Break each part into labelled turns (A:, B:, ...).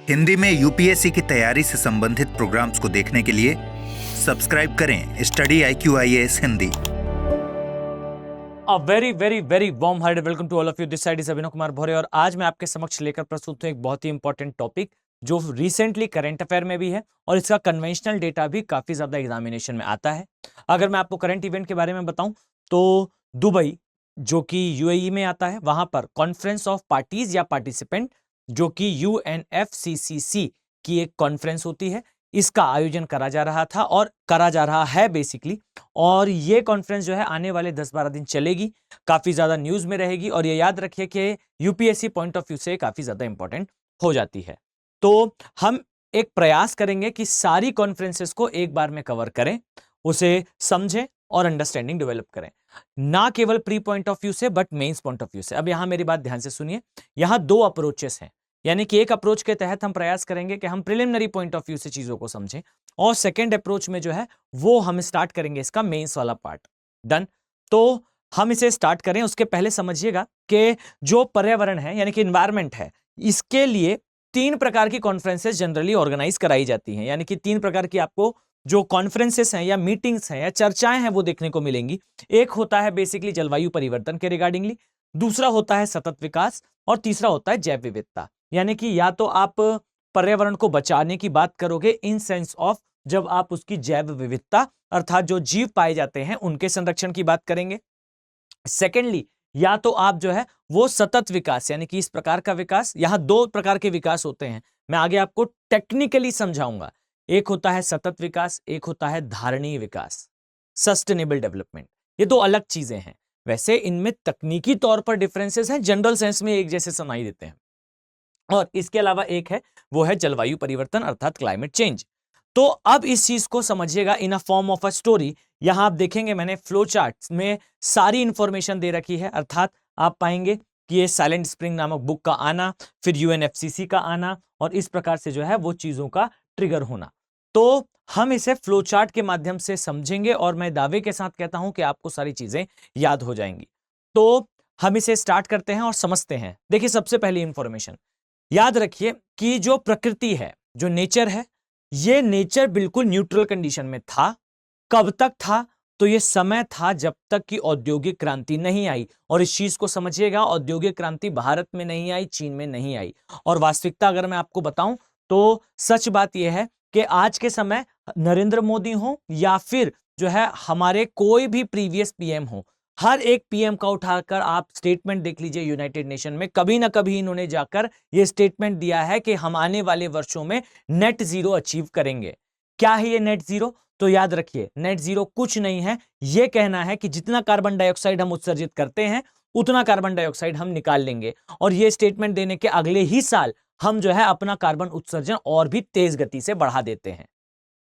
A: हिंदी में यूपीएससी की तैयारी से संबंधित प्रोग्राम्स को देखने के लिए सब्सक्राइब करें study IQIAS Hindi.
B: A very very very warm hearted welcome to all of you. This side is Abhinav Kumar भौरे और आज मैं आपके समक्ष लेकर प्रस्तुत हूं एक बहुत ही इंपॉर्टेंट टॉपिक जो रिसेंटली करंट अफेयर में भी है और इसका कन्वेंशनल डेटा भी काफी ज्यादा एग्जामिनेशन में आता है। अगर मैं आपको करंट इवेंट के बारे में बताऊं तो दुबई जो कि यूएई में आता है, वहां पर कॉन्फ्रेंस ऑफ पार्टीज या पार्टिसिपेंट जो कि UNFCCC की एक कॉन्फ्रेंस होती है, इसका आयोजन करा जा रहा था और करा जा रहा है बेसिकली। और ये कॉन्फ्रेंस जो है आने वाले 10-12 दिन चलेगी, काफी ज्यादा न्यूज में रहेगी और ये याद रखिए कि यूपीएससी पॉइंट ऑफ व्यू से काफी ज्यादा इंपॉर्टेंट हो जाती है। तो हम एक प्रयास करेंगे कि सारी कॉन्फ्रेंसेस को एक बार में कवर करें, उसे समझें और अंडरस्टैंडिंग डेवलप करें, ना केवल प्री पॉइंट ऑफ व्यू से but mains point of view से। अब यहां मेरी बात ध्यान से सुनिए, यहां दो अप्रोचेस हैं, यानी कि एक अप्रोच के तहत हम प्रयास करेंगे कि हम प्रिलिमिनरी पॉइंट ऑफ व्यू से चीजों को समझें और सेकंड अप्रोच में जो है वो हम स्टार्ट करेंगे इसका मेंस वाला पार्ट। डन। तो हम इसे स्टार्ट करें उसके पहले समझिएगा कि जो पर्यावरण है यानी कि एनवायरनमेंट है, इसके लिए 3 प्रकार की कॉन्फ्रेंसेस जनरली ऑर्गेनाइज कराई जाती हैं, यानी कि 3 प्रकार की आपको जो कॉन्फ्रेंसेस हैं या मीटिंग्स हैं या चर्चाएं हैं वो देखने को मिलेंगी। एक होता है बेसिकली जलवायु परिवर्तन के रिगार्डिंगली, दूसरा होता है सतत विकास और तीसरा होता है जैव विविधता। यानी कि या तो आप पर्यावरण को बचाने की बात करोगे इन सेंस ऑफ जब आप उसकी जैव विविधता अर्थात जो जीव पाए जाते हैं उनके संरक्षण की बात करेंगे। सेकेंडली या तो आप जो है वो सतत विकास यानी कि इस प्रकार का विकास, यहां 2 प्रकार के विकास होते हैं, मैं आगे आपको टेक्निकली समझाऊंगा। एक होता है सतत विकास, एक होता है धारणीय विकास, सस्टेनेबल डेवलपमेंट। ये 2 अलग चीजें हैं, वैसे इनमें तकनीकी तौर पर डिफरेंसेस हैं, जनरल सेंस में एक जैसे सुनाई देते हैं। और इसके अलावा एक है वो है जलवायु परिवर्तन अर्थात क्लाइमेट चेंज। तो अब इस चीज को समझिएगा in a form of a story. यहां आप देखेंगे मैंने फ्लो चार्ट में सारी इंफॉर्मेशन दे रखी है, अर्थात आप पाएंगे कि ये साइलेंट स्प्रिंग नामक बुक का आना, फिर UNFCCC का आना और इस प्रकार से जो है वो चीजों का ट्रिगर होना। तो हम इसे फ्लो चार्ट के माध्यम से समझेंगे और मैं दावे के साथ कहता हूं कि आपको सारी चीजें याद हो जाएंगी। तो हम इसे स्टार्ट करते हैं और समझते हैं। देखिए सबसे पहली इंफॉर्मेशन याद रखिए कि जो प्रकृति है, जो नेचर है, ये नेचर बिल्कुल न्यूट्रल कंडीशन में था। कब तक था? तो ये समय था जब तक कि औद्योगिक क्रांति नहीं आई। और इस चीज को समझिएगा, औद्योगिक क्रांति भारत में नहीं आई, चीन में नहीं आई। और वास्तविकता अगर मैं आपको बताऊं तो सच बात यह है कि आज के समय नरेंद्र मोदी हो या फिर जो है हमारे कोई भी प्रीवियस PM हो, हर एक PM का उठाकर आप स्टेटमेंट देख लीजिए यूनाइटेड नेशन में, कभी ना कभी इन्होंने जाकर यह स्टेटमेंट दिया है कि हम आने वाले वर्षों में नेट जीरो अचीव करेंगे। क्या है ये नेट जीरो? तो याद रखिए नेट जीरो कुछ नहीं है, यह कहना है कि जितना कार्बन डाइऑक्साइड हम उत्सर्जित करते हैं उतना कार्बन डाइऑक्साइड हम निकाल लेंगे और यह स्टेटमेंट देने के अगले ही साल हम जो है अपना कार्बन उत्सर्जन और भी तेज गति से बढ़ा देते हैं।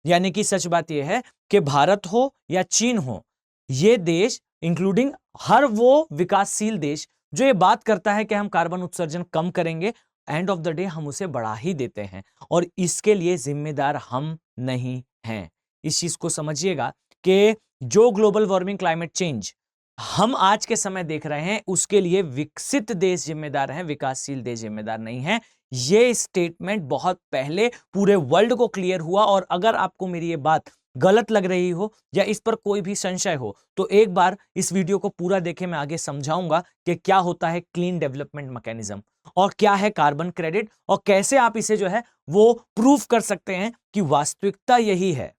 B: यानी कि सच बात यह है कि भारत हो या चीन हो, ये देश इंक्लूडिंग हर वो विकासशील देश जो ये बात करता है कि हम कार्बन उत्सर्जन कम करेंगे, एंड ऑफ द डे हम उसे बढ़ा ही देते हैं और इसके लिए जिम्मेदार हम नहीं हैं। इस चीज को समझिएगा कि जो ग्लोबल वार्मिंग क्लाइमेट चेंज हम आज के समय देख रहे हैं उसके लिए विकसित देश जिम्मेदार हैं, विकासशील देश जिम्मेदार नहीं है। ये स्टेटमेंट बहुत पहले पूरे वर्ल्ड को क्लियर हुआ और अगर आपको मेरी ये बात गलत लग रही हो या इस पर कोई भी संशय हो तो एक बार इस वीडियो को पूरा देखें, मैं आगे समझाऊंगा कि क्या होता है क्लीन डेवलपमेंट मैकेनिज्म और क्या है कार्बन क्रेडिट और कैसे आप इसे जो है वो प्रूफ कर सकते हैं कि वास्तविकता यही है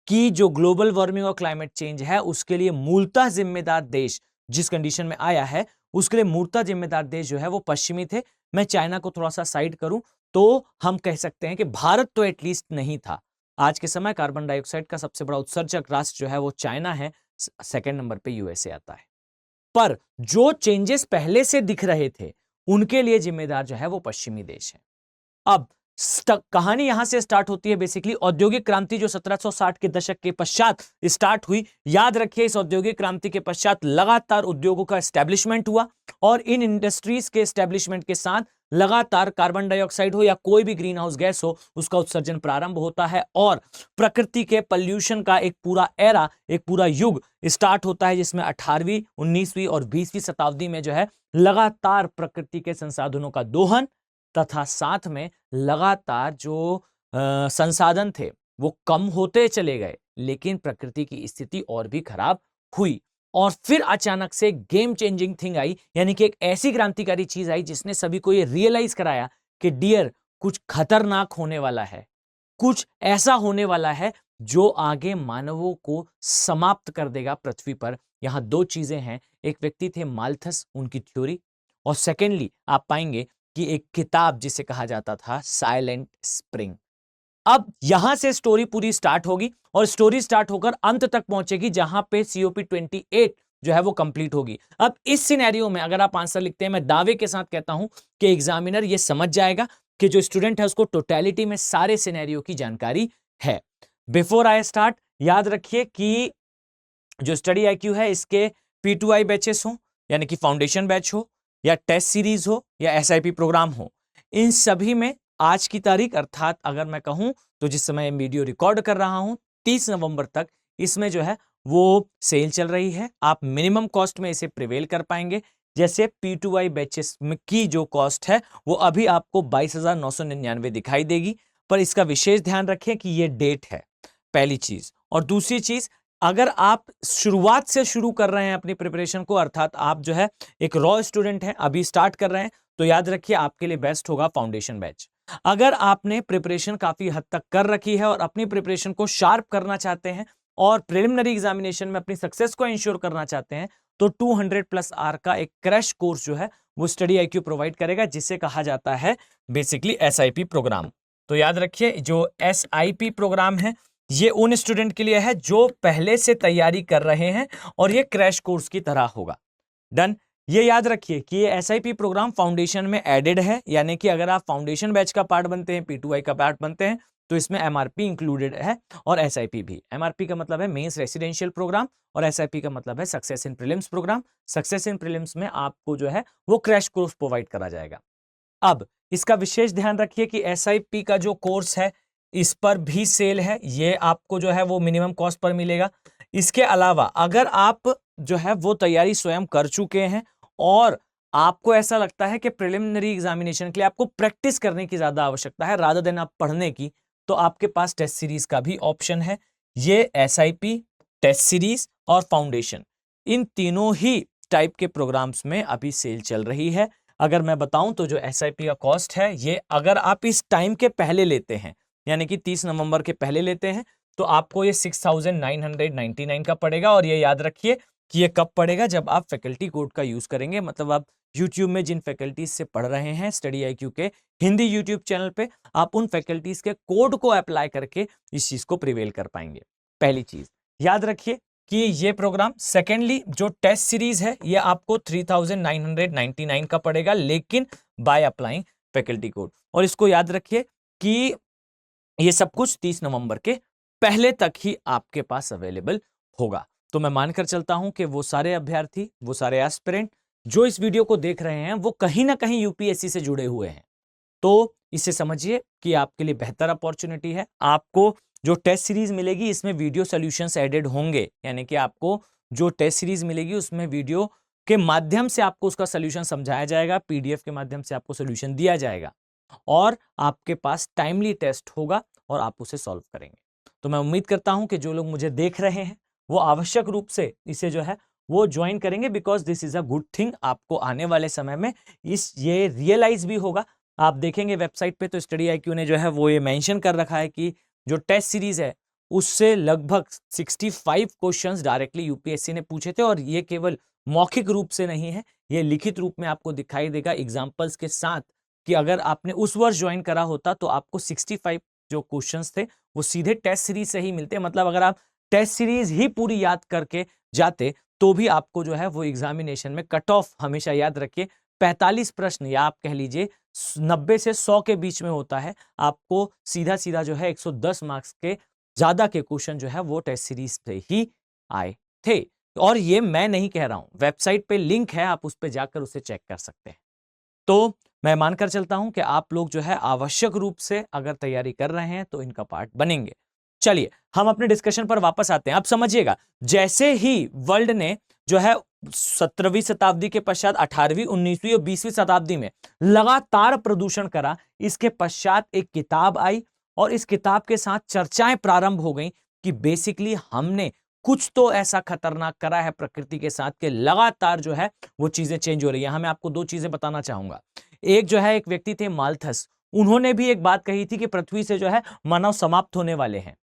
B: कि जो ग्लोबल वार्मिंग और क्लाइमेट चेंज है उसके लिए मूलतः जिम्मेदार देश जिस कंडीशन में आया है उसके लिए मूलतः जिम्मेदार देश जो है वो पश्चिमी थे। मैं चाइना को थोड़ा सा साइड करूं तो हम कह सकते हैं कि भारत तो एटलीस्ट नहीं था। आज के समय कार्बन डाइऑक्साइड का सबसे बड़ा उत्सर्जक राष्ट्र जो है वो चाइना है, सेकंड नंबर पे USA आता है। पर जो चेंजेस पहले से दिख रहे थे उनके लिए जिम्मेदार जो है वो पश्चिमी देश है। अब कहानी यहां से स्टार्ट होती है बेसिकली औद्योगिक क्रांति जो 1760 के दशक के पश्चात स्टार्ट हुई। याद रखिए इस औद्योगिक क्रांति के पश्चात लगातार उद्योगों का एस्टेब्लिशमेंट हुआ और इन इंडस्ट्रीज के एस्टेब्लिशमेंट के साथ लगातार कार्बन डाइऑक्साइड हो या कोई भी ग्रीन हाउस गैस हो उसका उत्सर्जन प्रारंभ होता है और प्रकृति के पॉल्यूशन का एक पूरा एरा, एक पूरा युग स्टार्ट होता है जिसमें 18वीं 19वीं और 20वीं शताब्दी में जो है लगातार प्रकृति के संसाधनों का दोहन, तथा साथ में लगातार जो संसाधन थे वो कम होते चले गए, लेकिन प्रकृति की स्थिति और भी खराब हुई। और फिर अचानक से गेम चेंजिंग थिंग आई, यानी कि एक ऐसी क्रांतिकारी चीज आई जिसने सभी को ये रियलाइज कराया कि डियर, कुछ खतरनाक होने वाला है, कुछ ऐसा होने वाला है जो आगे मानवों को समाप्त कर देगा पृथ्वी पर। यहां दो चीजें हैं, एक व्यक्ति थे माल्थस, उनकी थ्योरी, और सेकेंडली आप पाएंगे कि एक किताब जिसे कहा जाता था साइलेंट स्प्रिंग। अब यहां से स्टोरी पूरी स्टार्ट होगी और स्टोरी स्टार्ट होकर अंत तक पहुंचेगी जहां पे COP28 जो है वो कंप्लीट होगी। अब इस सिनेरियो में अगर आप आंसर लिखते हैं, मैं दावे के साथ कहता हूं कि एग्जामिनर ये समझ जाएगा कि जो स्टूडेंट है उसको टोटलिटी में सारे सिनेरियो की जानकारी है। बिफोर आई स्टार्ट, याद रखिए कि जो स्टडी IQ है इसके P2I बैचेस हो, यानी कि फाउंडेशन बैच हो, या टेस्ट सीरीज हो, या SIP प्रोग्राम हो, इन सभी में आज की तारीख अर्थात अगर मैं कहूं तो जिस समय वीडियो रिकॉर्ड कर रहा हूं 30 नवंबर तक, इसमें जो है वो सेल चल रही है। आप मिनिमम कॉस्ट में इसे प्रिवेल कर पाएंगे। जैसे P2I बैचेस की जो कॉस्ट है वो अभी आपको 22,999 दिखाई देगी, पर इसका विशेष ध्यान रखें कि ये डेट है, पहली चीज। और दूसरी चीज, अगर आप शुरुआत से शुरू कर रहे हैं अपनी प्रिपरेशन को, अर्थात आप जो है एक रॉ स्टूडेंट हैं, अभी स्टार्ट कर रहे हैं, तो याद रखिए आपके लिए बेस्ट होगा फाउंडेशन बैच। अगर आपने प्रिपरेशन काफी हद तक कर रखी है और अपनी प्रिपरेशन को शार्प करना चाहते हैं और प्रिलिमिनरी एग्जामिनेशन में अपनी सक्सेस को इंश्योर करना चाहते हैं, तो 200+ आवर का एक क्रैश कोर्स जो है वो स्टडी IQ प्रोवाइड करेगा, जिसे कहा जाता है बेसिकली SIP प्रोग्राम। तो याद रखिए जो SIP प्रोग्राम है ये उन स्टूडेंट के लिए है जो पहले से तैयारी कर रहे हैं और ये क्रैश कोर्स की तरह होगा। डन। ये याद रखिए कि ये SIP प्रोग्राम फाउंडेशन में एडेड है, यानी कि अगर आप फाउंडेशन बैच का पार्ट बनते हैं, P2I का पार्ट बनते हैं, तो इसमें MRP इंक्लूडेड है और SIP भी। MRP का मतलब है मेंस रेसिडेंशियल प्रोग्राम और SIP का मतलब है success in prelims programme. Success in prelims में आपको जो है वो क्रैश कोर्स प्रोवाइड करा जाएगा। अब इसका विशेष ध्यान रखिए कि SIP का जो कोर्स है इस पर भी सेल है, ये आपको जो है वो मिनिमम कॉस्ट पर मिलेगा। इसके अलावा अगर आप जो है वो तैयारी स्वयं कर चुके हैं और आपको ऐसा लगता है कि प्रिलिमिनरी एग्जामिनेशन के लिए आपको प्रैक्टिस करने की ज्यादा आवश्यकता है रादर देन आप पढ़ने की, तो आपके पास टेस्ट सीरीज का भी ऑप्शन है। ये SIP, टेस्ट सीरीज और फाउंडेशन, इन तीनों ही टाइप के प्रोग्राम्स में अभी सेल चल रही है। अगर मैं बताऊं तो जो SIP का कॉस्ट है, ये अगर आप इस टाइम के पहले लेते हैं, यानी कि 30 नवंबर के पहले लेते हैं, तो आपको ये 6,999 का पड़ेगा। और ये याद रखिए कि ये कब पड़ेगा, जब आप फैकल्टी कोड का यूज करेंगे, मतलब आप YouTube में जिन फैकल्टीज से पढ़ रहे हैं स्टडी IQ के हिंदी YouTube चैनल पे, आप उन फैकल्टीज के कोड को अप्लाई करके इस चीज को प्रिवेल कर पाएंगे। पहली चीज याद रखिए कि ये प्रोग्राम। सेकेंडली जो टेस्ट सीरीज है ये आपको 3,999 का पड़ेगा, लेकिन बाय अप्लाइंग फैकल्टी कोड। और इसको याद रखिए कि ये सब कुछ 30 नवंबर के पहले तक ही आपके पास अवेलेबल होगा। तो मैं मानकर चलता हूं कि वो सारे अभ्यर्थी, वो सारे एस्पिरेंट जो इस वीडियो को देख रहे हैं वो कहीं ना कहीं UPSC से जुड़े हुए हैं। तो इसे समझिए कि आपके लिए बेहतर अपॉर्चुनिटी है। आपको जो टेस्ट सीरीज मिलेगी इसमें वीडियो सॉल्यूशंस एडेड होंगे, यानी कि आपको जो टेस्ट सीरीज मिलेगी उसमें वीडियो के माध्यम से आपको उसका सॉल्यूशन समझाया जाएगा, PDF के माध्यम से आपको सॉल्यूशन दिया जाएगा और आपके पास टाइमली टेस्ट होगा और आप उसे सॉल्व करेंगे। तो मैं उम्मीद करता हूं कि जो लोग मुझे देख रहे हैं वो आवश्यक रूप से इसे जो है वो ज्वाइन करेंगे, because this is a good thing. आपको आने वाले समय में ये रियलाइज भी होगा। आप देखेंगे वेबसाइट पे तो स्टडी IQ ने जो है वो ये मेंशन कर रखा है कि जो टेस्ट सीरीज है उससे लगभग 65 क्वेश्चंस डायरेक्टली UPSC ने पूछे थे, और ये केवल मौखिक रूप से नहीं है, ये लिखित रूप में आपको दिखाई देगा एग्जाम्पल्स के साथ, कि अगर आपने उस वर्ष ज्वाइन करा होता तो आपको 65 जो क्वेश्चंस थे वो सीधे टेस्ट सीरीज से ही मिलते। मतलब अगर आप टेस्ट सीरीज ही पूरी याद करके जाते तो भी आपको जो है वो एग्जामिनेशन में कट ऑफ, हमेशा याद रखिए 45 प्रश्न या आप कह लीजिए 90 से 100 के बीच में होता है। आपको सीधा सीधा जो है 110 मार्क्स के ज्यादा के क्वेश्चन जो है वो टेस्ट सीरीज से ही आए थे। और ये मैं नहीं कह रहा हूं, वेबसाइट पे लिंक है, आप उस पर जाकर उसे चेक कर सकते हैं। तो मैं मानकर चलता हूं कि आप लोग जो है आवश्यक रूप से अगर तैयारी कर रहे हैं तो इनका पार्ट बनेंगे। चलिए हम अपने डिस्कशन पर वापस आते हैं। अब समझिएगा, जैसे ही वर्ल्ड ने जो है 17वीं शताब्दी के पश्चात 18वीं, 19वीं और 20वीं शताब्दी में लगातार प्रदूषण करा। इसके पश्चात एक किताब आई और इस किताब के साथ चर्चाएं प्रारंभ हो गई कि बेसिकली हमने कुछ तो ऐसा खतरनाक करा है प्रकृति के साथ कि लगातार जो है वो चीजें चेंज हो रही है। यहां मैं आपको दो चीजें बताना चाहूंगा। एक जो है, एक व्यक्ति थे माल्थस, उन्होंने भी एक बात कही थी कि पृथ्वी से जो है मानव समाप्त होने वाले हैं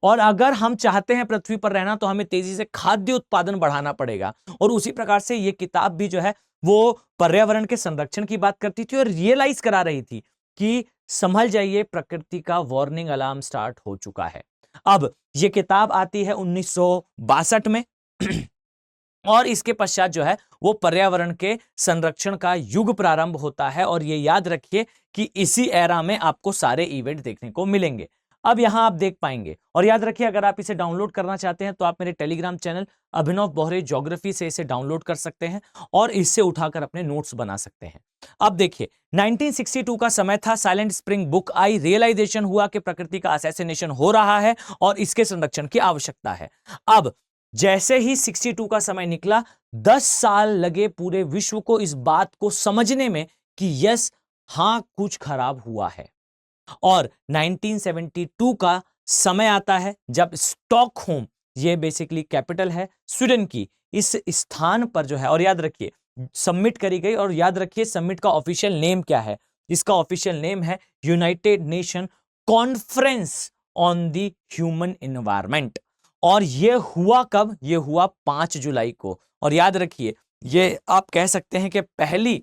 B: और अगर हम चाहते हैं पृथ्वी पर रहना तो हमें तेजी से खाद्य उत्पादन बढ़ाना पड़ेगा। और उसी प्रकार से ये किताब भी जो है वो पर्यावरण के संरक्षण की बात करती थी और रियलाइज करा रही थी कि संभल जाइए, प्रकृति का वार्निंग अलार्म स्टार्ट हो चुका है। अब ये किताब आती है 1962 में और इसके पश्चात जो है वो पर्यावरण के संरक्षण का युग प्रारंभ होता है। और ये याद रखिए कि इसी एरा में आपको सारे इवेंट देखने को मिलेंगे। अब यहां आप देख पाएंगे और याद रखिए, अगर आप इसे डाउनलोड करना चाहते हैं तो आप मेरे टेलीग्राम चैनल अभिनव बोहरे ज्योग्राफी से इसे डाउनलोड कर सकते हैं और इससे उठाकर अपने नोट्स बना सकते हैं। अब देखिए, 1962 का समय था, साइलेंट स्प्रिंग बुक आई, रियलाइजेशन हुआ कि प्रकृति का असैसिनेशन हो रहा है और इसके संरक्षण की आवश्यकता है। अब जैसे ही 62 का समय निकला, 10 साल लगे पूरे विश्व को इस बात को समझने में कि यस, हां, कुछ खराब हुआ है। और 1972 का समय आता है जब स्टॉकहोम, ये बेसिकली कैपिटल है स्वीडन की, इस स्थान पर जो है, और याद रखिए सबमिट करी गई, और याद रखिए सबमिट का ऑफिशियल नेम क्या है। इसका ऑफिशियल नेम है United nation conference on the human environment. और ये हुआ कब? ये हुआ 5 जुलाई को। और याद रखिए, ये आप कह सकते हैं कि पहली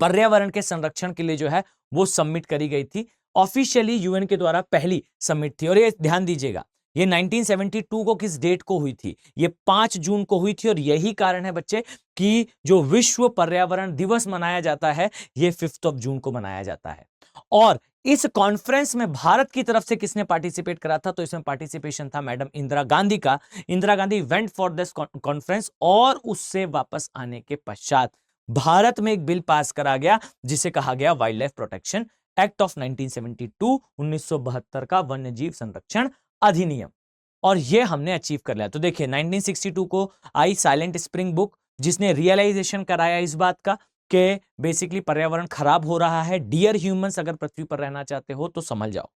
B: पर्यावरण के संरक्षण के लिए जो है वो सबमिट करी गई थी। ऑफिशियली यूएन के द्वारा पहली सबमिट थी। और ये ध्यान दीजिएगा, ये 1972 को किस डेट को हुई थी? ये 5 जून को हुई थी। और यही कारण है बच्चे कि जो विश्व पर्यावरण दिवस मनाया जाता है, ये 5 जून को मनाया जाता है। और इस कॉन्फ्रेंस में भारत की तरफ से किसने पार्टिसिपेट करा था? तो इसमें पार्टिसिपेशन था मैडम इंदिरा गांधी का। Indira Gandhi went for this conference और उससे वापस आने के पश्चात भारत में एक बिल पास करा गया जिसे कहा गया wild life protection act of 1972, 1972 का वन्य जीव संरक्षण अधिनियम। और यह हमने अचीव कर लिया। तो देखिए, 1962 को आई साइलेंट स्प्रिंग बुक, जिसने रियलाइजेशन कराया इस बात का कि बेसिकली पर्यावरण खराब हो रहा है। डियर ह्यूमंस, अगर पृथ्वी पर रहना चाहते हो तो समझ जाओ।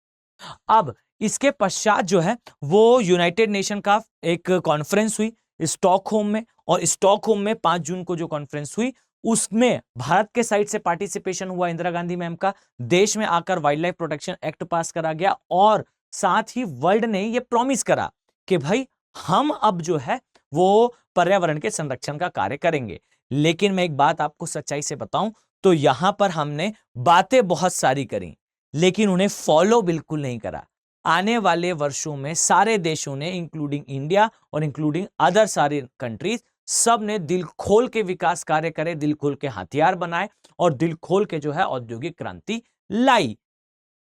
B: अब इसके पश्चात जो है वो यूनाइटेड नेशन का एक कॉन्फ्रेंस हुई स्टॉकहोम में, और स्टॉकहोम में 5 जून को जो कॉन्फ्रेंस हुई उसमें भारत के साइड से पार्टिसिपेशन हुआ इंदिरा गांधी मैम का। देश में आकर वाइल्ड लाइफ प्रोटेक्शन एक्ट पास करा गया और साथ ही वर्ल्ड ने यह प्रॉमिस करा कि भाई हम अब जो है वो पर्यावरण के संरक्षण का कार्य करेंगे। लेकिन मैं एक बात आपको सच्चाई से बताऊं तो यहां पर हमने बातें बहुत सारी करी लेकिन उन्हें फॉलो बिल्कुल नहीं करा। आने वाले वर्षों में सारे देशों ने, इंक्लूडिंग इंडिया और इंक्लूडिंग अदर सारी कंट्रीज, सब ने दिल खोल के विकास कार्य करे, दिल खोल के हथियार बनाए और दिल खोल के जो है औद्योगिक क्रांति लाई।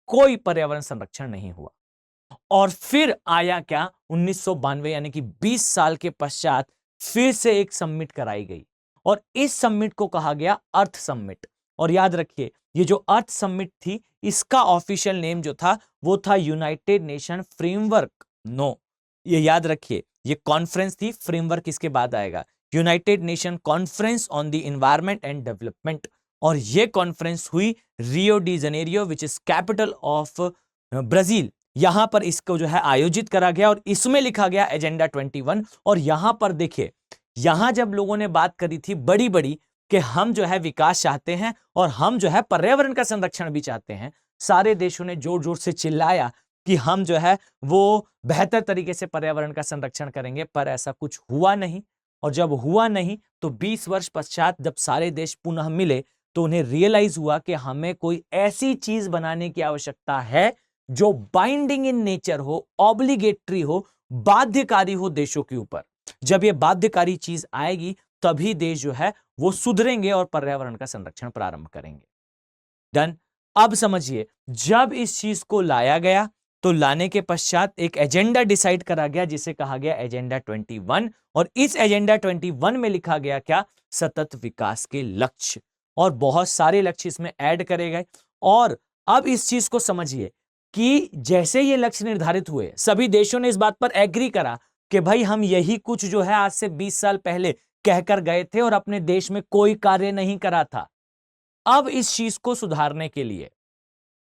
B: कोई पर्यावरण संरक्षण नहीं हुआ। और फिर आया क्या? 1992 यानी कि 20 साल के पश्चात फिर से एक समिट कराई गई और इस समिट को कहा गया अर्थ समिट। और याद रखिए, ये जो अर्थ समिट थी, इसका ऑफिशियल नेम जो था वो था यूनाइटेड नेशन फ्रेमवर्क। नो, ये याद रखिए, ये कॉन्फ्रेंस थी। फ्रेमवर्क इसके बाद आएगा, United nation conference on the environment and development. और ये कॉन्फ्रेंस हुई Rio de Janeiro, which is capital of Brazil. यहां पर इसको जो है आयोजित करा गया और इसमें लिखा गया एजेंडा 21। और यहां पर देखिए, यहां जब लोगों ने बात करी थी बड़ी बड़ी कि हम जो है विकास चाहते हैं और हम जो है पर्यावरण का संरक्षण भी चाहते हैं, सारे देशों ने जोर जोर से चिल्लाया कि हम जो है वो बेहतर तरीके से पर्यावरण का संरक्षण करेंगे। पर ऐसा कुछ हुआ नहीं। और जब हुआ नहीं तो 20 वर्ष पश्चात जब सारे देश पुनः मिले तो उन्हें रियलाइज हुआ कि हमें कोई ऐसी चीज बनाने की आवश्यकता है जो बाइंडिंग इन नेचर हो, ऑब्लिगेटरी हो, बाध्यकारी हो देशों के ऊपर। जब ये बाध्यकारी चीज आएगी तभी देश जो है वो सुधरेंगे और पर्यावरण का संरक्षण प्रारंभ करेंगे। डन। अब समझिए, जब इस चीज को लाया गया तो लाने के पश्चात एक एजेंडा डिसाइड करा गया जिसे कहा गया एजेंडा 21। और इस एजेंडा 21 में लिखा गया क्या? सतत विकास के लक्ष्य। और बहुत सारे लक्ष्य इसमें ऐड करे गए। और अब इस चीज को समझिए कि जैसे ये लक्ष्य निर्धारित हुए, सभी देशों ने इस बात पर एग्री करा कि भाई हम यही कुछ जो है आज से 20 साल पहले कहकर गए थे और अपने देश में कोई कार्य नहीं करा था। अब इस चीज को सुधारने के लिए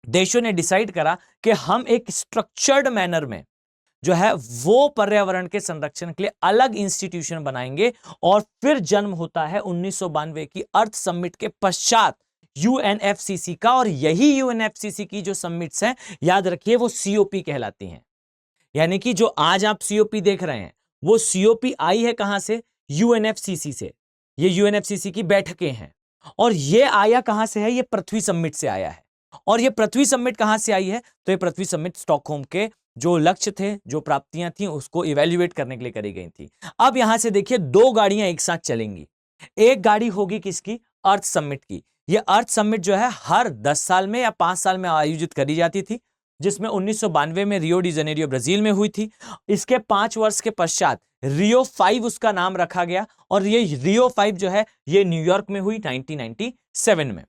B: देशों ने डिसाइड करा कि हम एक स्ट्रक्चर्ड मैनर में जो है वो पर्यावरण के संरक्षण के लिए अलग इंस्टीट्यूशन बनाएंगे। और फिर जन्म होता है 1992 की अर्थ समिट के पश्चात यूएनएफसीसी का। और यही यूएनएफसीसी की जो समिट्स हैं, याद रखिए, वो सीओपी कहलाती हैं। यानी कि जो आज आप सीओपी देख रहे हैं वो सीओपी आई है कहां से? यूएनएफसीसी से। ये यूएनएफसीसी की बैठकें हैं। और ये आया कहां से है? ये पृथ्वी समिट से आया है। और ये पृथ्वी समिट कहां से आई है? तो ये पृथ्वी समिट स्टॉकहोम के जो लक्ष्य थे, जो प्राप्तियां थी, उसको इवेल्युएट करने के लिए करी गई थी। अब यहां से देखिए, दो गाड़ियां एक साथ चलेंगी। एक गाड़ी होगी किसकी? अर्थ समिट की। ये अर्थ समिट जो है हर 10 साल में या 5 साल में आयोजित करी जाती थी, जिसमें 1992 में रियो डी जेनेरियो ब्राजील में हुई थी। इसके 5 वर्ष के पश्चात रियो 5 उसका नाम रखा गया। और ये रियो 5 जो है ये न्यूयॉर्क में हुई 1997 में।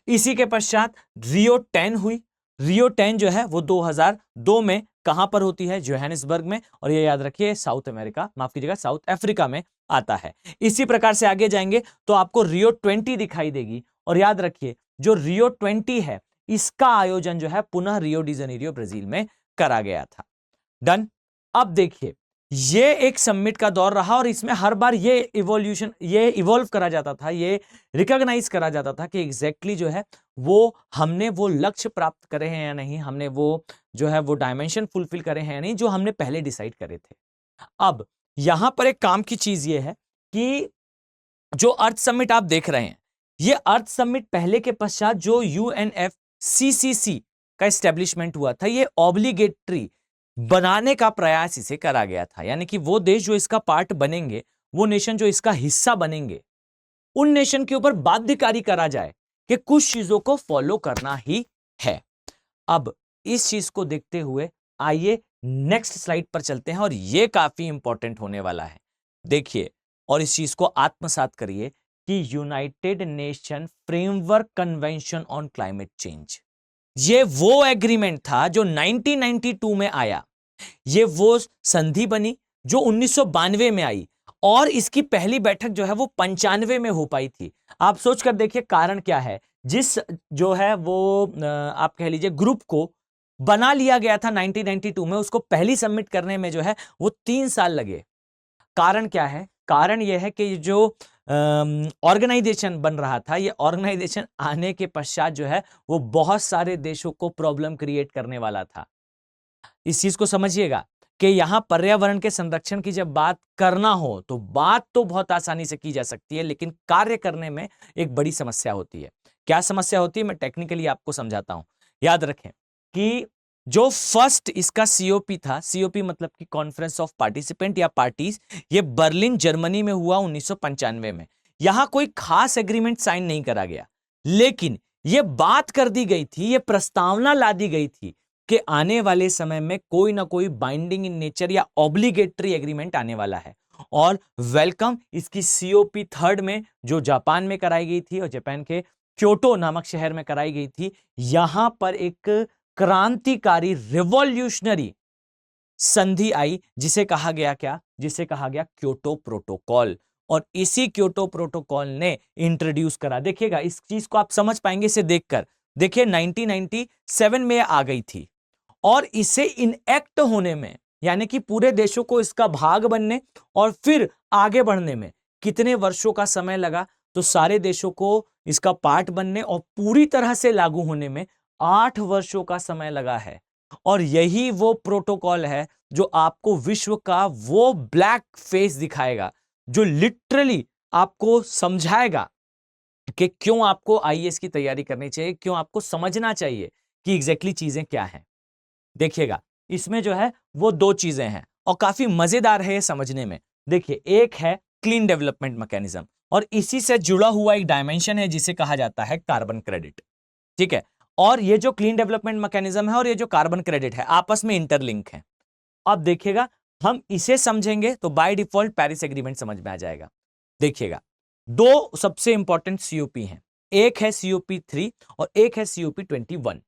B: इसी के पश्चात रियो 10 हुई। रियो 10 जो है वो 2002 में कहां पर होती है? जोहानिसबर्ग में। और ये याद रखिए, साउथ अमेरिका, माफ कीजिएगा, साउथ अफ्रीका में आता है। इसी प्रकार से आगे जाएंगे तो आपको रियो 20 दिखाई देगी। और याद रखिए, जो रियो 20 है इसका आयोजन जो है पुनः रियो डी जेनेरियो ब्राजील में करा गया था। डन। अब देखिए, ये एक समिट का दौर रहा और इसमें हर बार ये इवॉल्व करा जाता था, ये रिकॉग्नाइज करा जाता था कि एग्जैक्टली जो है वो हमने वो लक्ष्य प्राप्त करे हैं या नहीं, हमने वो जो है वो डायमेंशन फुलफिल करे हैं या नहीं, जो हमने पहले डिसाइड करे थे। अब यहां पर एक काम की चीज ये है कि जो अर्थ समिट आप देख रहे हैं, ये अर्थ समिट पहले के पश्चात जो यूएनएफसीसीसी का एस्टेब्लिशमेंट हुआ था, ये ऑब्लिगेटरी बनाने का प्रयास इसे करा गया था। यानी कि वो देश जो इसका पार्ट बनेंगे, वो नेशन जो इसका हिस्सा बनेंगे, उन नेशन के ऊपर बाध्यकारी करा जाए कि कुछ चीजों को फॉलो करना ही है। अब इस चीज को देखते हुए आइए नेक्स्ट स्लाइड पर चलते हैं और ये काफी इंपॉर्टेंट होने वाला है। देखिए और इस चीज को आत्मसात करिए कि United nation framework convention on climate change, ये वो एग्रीमेंट था जो 1992 में आया। ये वो संधि बनी जो 1992 में आई और इसकी पहली बैठक जो है वो 95 में हो पाई थी। आप सोच कर देखिए कारण क्या है। जिस जो है वो आप कह लीजिए ग्रुप को बना लिया गया था 1992 में, उसको पहली सबमिट करने में जो है वो 3 साल लगे। कारण क्या है? कारण यह है कि जो ऑर्गेनाइजेशन बन रहा था, ये ऑर्गेनाइजेशन आने के पश्चात जो है वो बहुत सारे देशों को प्रॉब्लम क्रिएट करने वाला था। इस चीज को समझिएगा कि यहां पर्यावरण के संरक्षण की जब बात करना हो तो बात तो बहुत आसानी से की जा सकती है, लेकिन कार्य करने में एक बड़ी समस्या होती है। क्या समस्या होती है? मैं टेक्निकली आपको समझाता हूं। याद रखें कि जो फर्स्ट इसका सीओपी था, सीओपी मतलब कि कॉन्फ्रेंस ऑफ पार्टिसिपेंट या पार्टीज, ये बर्लिन जर्मनी में हुआ 1995 में। यहां कोई खास एग्रीमेंट साइन नहीं करा गया, लेकिन यह बात कर दी गई थी, यह प्रस्तावना ला दी गई थी कि आने वाले समय में कोई ना कोई बाइंडिंग इन नेचर या ऑब्लिगेटरी एग्रीमेंट आने वाला है। और वेलकम इसकी सीओपी 3 में जो जापान में कराई गई थी और जापान के क्योटो नामक शहर में कराई गई थी, यहां पर एक क्रांतिकारी रिवॉल्यूशनरी संधि आई जिसे कहा गया क्या? जिसे कहा गया क्योटो प्रोटोकॉल। और इसी क्योटो प्रोटोकॉल ने इंट्रोड्यूस करा। देखिएगा इस चीज को आप समझ पाएंगे इसे देखकर। देखिए 1997 में आ गई थी और इसे इनएक्ट होने में, यानी कि पूरे देशों को इसका भाग बनने और फिर आगे बढ़ने में कितने वर्षों का समय लगा? तो सारे देशों को इसका पार्ट बनने और पूरी तरह से लागू होने में 8 वर्षों का समय लगा है। और यही वो प्रोटोकॉल है जो आपको विश्व का वो ब्लैक फेस दिखाएगा, जो लिटरली आपको समझाएगा कि क्यों आपको आईएएस की तैयारी करनी चाहिए, क्यों आपको समझना चाहिए कि एग्जैक्टली चीजें क्या हैं। देखिएगा इसमें जो है वो 2 चीजें हैं और काफी मजेदार है ये समझने में। देखिए एक है क्लीन डेवलपमेंट मैकेनिज्म और इसी से जुड़ा हुआ एक डायमेंशन है जिसे कहा जाता है कार्बन क्रेडिट। ठीक है, और ये जो क्लीन डेवलपमेंट मैकेनिज्म है और ये जो कार्बन क्रेडिट है आपस में इंटरलिंक है। अब देखिएगा हम इसे समझेंगे तो बाय डिफॉल्ट पेरिस एग्रीमेंट समझ में आ जाएगा। देखिएगा 2 सबसे इंपॉर्टेंट सीओपी हैं, एक है सीओपी 3 और एक है सीओपी 21।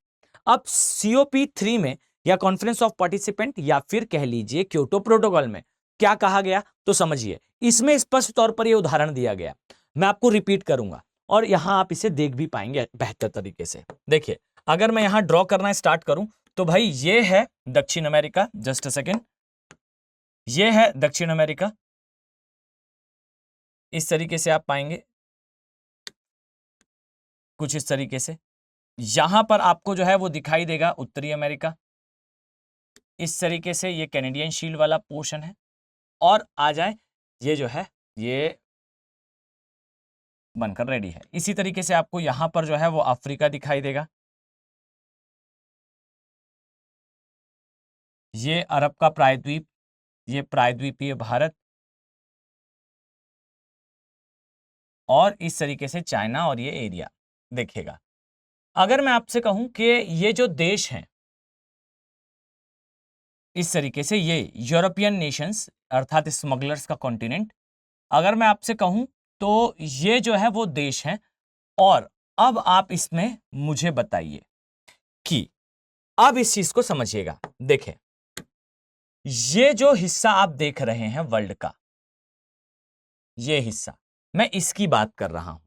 B: अब सीओपी 3 में या कॉन्फ्रेंस ऑफ पार्टिसिपेंट या फिर कह लीजिए क्योटो प्रोटोकॉल में क्या कहा गया तो समझिए, इसमें स्पष्ट तौर पर यह उदाहरण दिया गया, मैं आपको रिपीट करूंगा और यहां आप इसे देख भी पाएंगे बेहतर तरीके से। देखिए, अगर मैं यहां ड्रॉ करना स्टार्ट करूं तो भाई ये है दक्षिण अमेरिका, जस्ट अ सेकेंड, ये है दक्षिण अमेरिका, इस तरीके से आप पाएंगे, कुछ इस तरीके से। यहां पर आपको जो है वो दिखाई देगा उत्तरी अमेरिका, इस तरीके से ये कैनेडियन शील्ड वाला पोर्शन है। और आ जाए, ये जो है ये बनकर रेडी है। इसी तरीके से आपको यहां पर जो है वो अफ्रीका दिखाई देगा, ये अरब का प्रायद्वीप, ये प्रायद्वीपीय भारत, और इस तरीके से चाइना और ये एरिया देखिएगा। अगर मैं आपसे कहूं कि ये जो देश हैं, इस तरीके से ये यूरोपियन नेशंस अर्थात स्मगलर्स का कॉन्टिनेंट, अगर मैं आपसे कहूं तो ये जो है वो देश हैं। और अब आप इसमें मुझे बताइए कि अब इस चीज को समझिएगा। देखें, ये जो हिस्सा आप देख रहे हैं वर्ल्ड का, ये हिस्सा, मैं इसकी बात कर रहा हूं।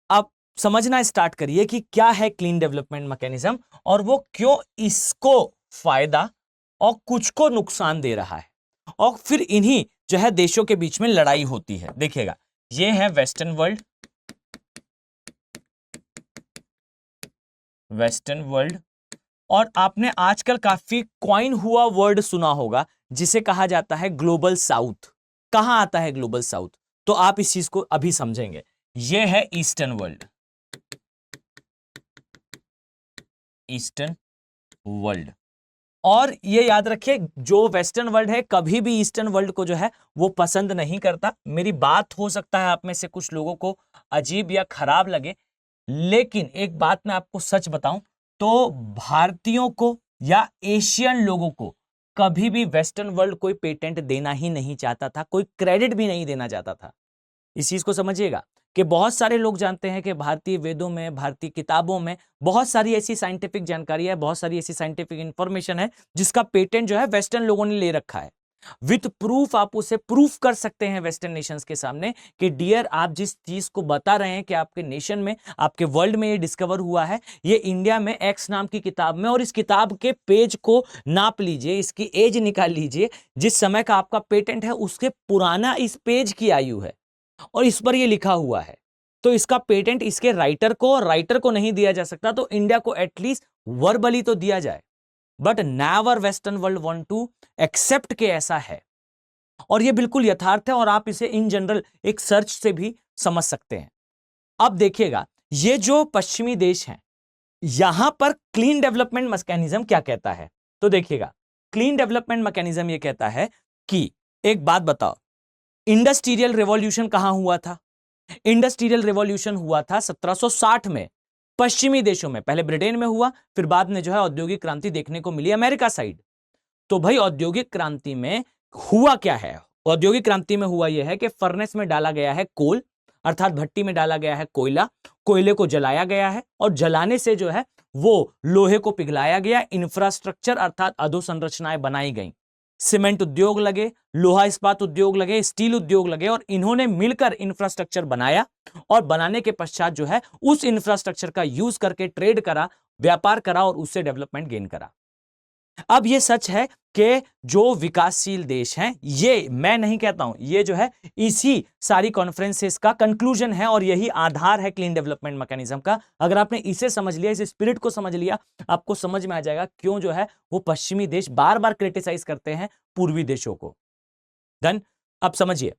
B: अब समझना स्टार्ट करिए कि क्या है क्लीन डेवलपमेंट मैकेनिज्म और वो क्यों इसको फायदा और कुछ को नुकसान दे रहा है, और फिर इन्हीं जो है देशों के बीच में लड़ाई होती है। देखिएगा, ये है वेस्टर्न वर्ल्ड, वेस्टर्न वर्ल्ड, और आपने आजकल काफी कॉइन हुआ वर्ड सुना होगा जिसे कहा जाता है ग्लोबल साउथ। कहां आता है ग्लोबल साउथ, तो आप इस चीज को अभी समझेंगे। यह है ईस्टर्न वर्ल्ड, ईस्टर्न वर्ल्ड। और ये याद रखिए, जो वेस्टर्न वर्ल्ड है कभी भी ईस्टर्न वर्ल्ड को जो है वो पसंद नहीं करता। मेरी बात हो सकता है आप में से कुछ लोगों को अजीब या खराब लगे, लेकिन एक बात मैं आपको सच बताऊं तो भारतीयों को या एशियन लोगों को कभी भी वेस्टर्न वर्ल्ड कोई पेटेंट देना ही नहीं चाहता था, कोई क्रेडिट भी नहीं देना चाहता था। इस चीज को समझिएगा कि बहुत सारे लोग जानते हैं कि भारतीय वेदों में, भारतीय किताबों में बहुत सारी ऐसी साइंटिफिक जानकारी है, बहुत सारी ऐसी साइंटिफिक इंफॉर्मेशन है जिसका पेटेंट जो है वेस्टर्न लोगों ने ले रखा है। विथ प्रूफ आप उसे प्रूफ कर सकते हैं वेस्टर्न नेशंस के सामने कि डियर, आप जिस चीज को बता रहे हैं कि आपके नेशन में, आपके वर्ल्ड में ये डिस्कवर हुआ है, ये इंडिया में एक्स नाम की किताब में, और इस किताब के पेज को नाप लीजिए, इसकी एज निकाल लीजिए, जिस समय का आपका पेटेंट है उसके पुराना इस पेज की आयु है और इस पर यह लिखा हुआ है। तो इसका पेटेंट इसके राइटर को नहीं दिया जा सकता, तो इंडिया को एटलीस्ट वर्बली तो दिया जाए। But never western world want to accept के ऐसा है, और यह बिल्कुल यथार्थ है, और आप इसे इन जनरल एक सर्च से भी समझ सकते हैं। अब देखिएगा, ये जो पश्चिमी देश हैं, यहां पर क्लीन डेवलपमेंट मैकेनिज्म क्या कहता है, तो देखिएगा, क्लीन डेवलपमेंट मैकेनिज्म यह कहता है कि एक बात बताओ, इंडस्ट्रियल रेवोल्यूशन कहां हुआ था? इंडस्ट्रियल रेवोल्यूशन हुआ था 1760 में पश्चिमी देशों में। पहले ब्रिटेन में हुआ, फिर बाद में जो है औद्योगिक क्रांति देखने को मिली अमेरिका साइड। तो भाई औद्योगिक क्रांति में हुआ क्या है? औद्योगिक क्रांति में हुआ यह है कि फर्नेस में डाला गया है कोल, अर्थात भट्टी में डाला गया है कोयला, कोयले को जलाया गया है, और जलाने से जो है वो लोहे को पिघलाया गया, इंफ्रास्ट्रक्चर अर्थात अधोसंरचनाएं बनाई गई, सीमेंट उद्योग लगे, लोहा इस्पात उद्योग लगे, स्टील उद्योग लगे, और इन्होंने मिलकर इंफ्रास्ट्रक्चर बनाया, और बनाने के पश्चात जो है उस इंफ्रास्ट्रक्चर का यूज करके ट्रेड करा, व्यापार करा, और उससे डेवलपमेंट गेन करा। अब यह सच है कि जो विकासशील देश हैं, ये मैं नहीं कहता हूं, ये जो है इसी सारी कॉन्फ्रेंसेस का कंक्लूजन है, और यही आधार है क्लीन डेवलपमेंट मैकेनिज्म का। अगर आपने इसे समझ लिया, इस स्पिरिट को समझ लिया, आपको समझ में आ जाएगा क्यों जो है वो पश्चिमी देश बार बार क्रिटिसाइज करते हैं पूर्वी देशों को। देन अब समझिए,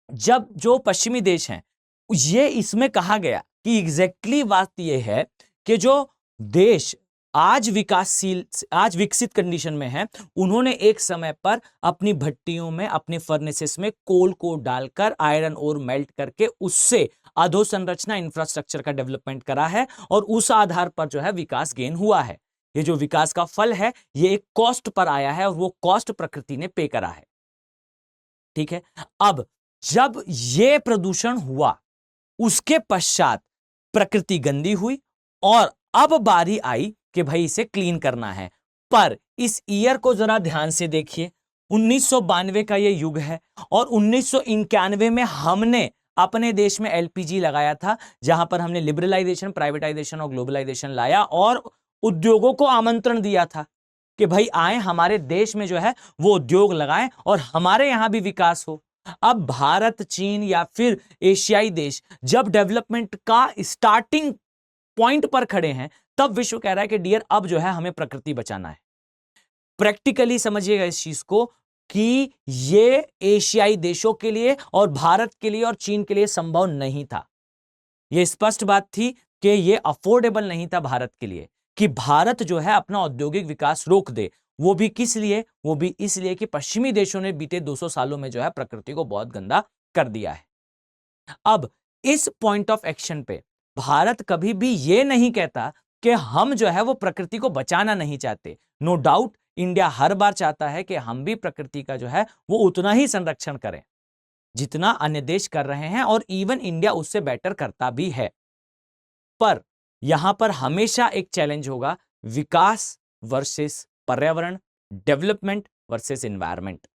B: जब जो पश्चिमी देश हैं, ये इसमें कहा गया कि एग्जैक्टली बात यह है कि जो देश आज विकासशील, आज विकसित कंडीशन में है, उन्होंने एक समय पर अपनी भट्टियों में, अपने फर्नेसेस में कोल को डालकर आयरन और मेल्ट करके उससे अधोसंरचना इंफ्रास्ट्रक्चर का डेवलपमेंट करा है, और उस आधार पर जो है विकास गेन हुआ है। ये जो विकास का फल है, ये एक कॉस्ट पर आया है, और वो कॉस्ट प्रकृति ने पे करा है। ठीक है, अब जब ये प्रदूषण हुआ, उसके पश्चात प्रकृति गंदी हुई, और अब बारी आई कि भाई इसे क्लीन करना है। पर इस ईयर को जरा ध्यान से देखिए, 1992 का ये युग है और 1991 में हमने अपने देश में एलपीजी लगाया था, जहां पर हमने लिबरलाइजेशन, प्राइवेटाइजेशन और ग्लोबलाइजेशन लाया और उद्योगों को आमंत्रण दिया था कि भाई आए हमारे देश में जो है वो उद्योग लगाएं और हमारे यहां भी विकास हो। अब भारत, चीन या फिर एशियाई देश जब डेवलपमेंट का स्टार्टिंग पॉइंट पर खड़े हैं, तब विश्व कह रहा है कि डियर अब जो है हमें प्रकृति बचाना है। प्रैक्टिकली समझिएगा इस चीज को कि ये एशियाई देशों के लिए और भारत के लिए और चीन के लिए संभव नहीं था। यह स्पष्ट बात थी कि यह अफोर्डेबल नहीं था भारत के लिए कि भारत जो है अपना औद्योगिक विकास रोक दे। वो भी किस लिए? वो भी इसलिए कि पश्चिमी देशों ने बीते 200 सालों में जो है प्रकृति को बहुत गंदा कर दिया है। अब इस पॉइंट ऑफ एक्शन पे भारत कभी भी ये नहीं कहता कि हम जो है वो प्रकृति को बचाना नहीं चाहते। नो डाउट इंडिया हर बार चाहता है कि हम भी प्रकृति का जो है वो उतना ही संरक्षण करें जितना अन्य देश कर रहे हैं, और इवन इंडिया उससे बेटर करता भी है। पर यहां पर हमेशा एक चैलेंज होगा, विकास वर्सेस पर्यावरण, डेवलपमेंट वर्सेस एनवायरनमेंट।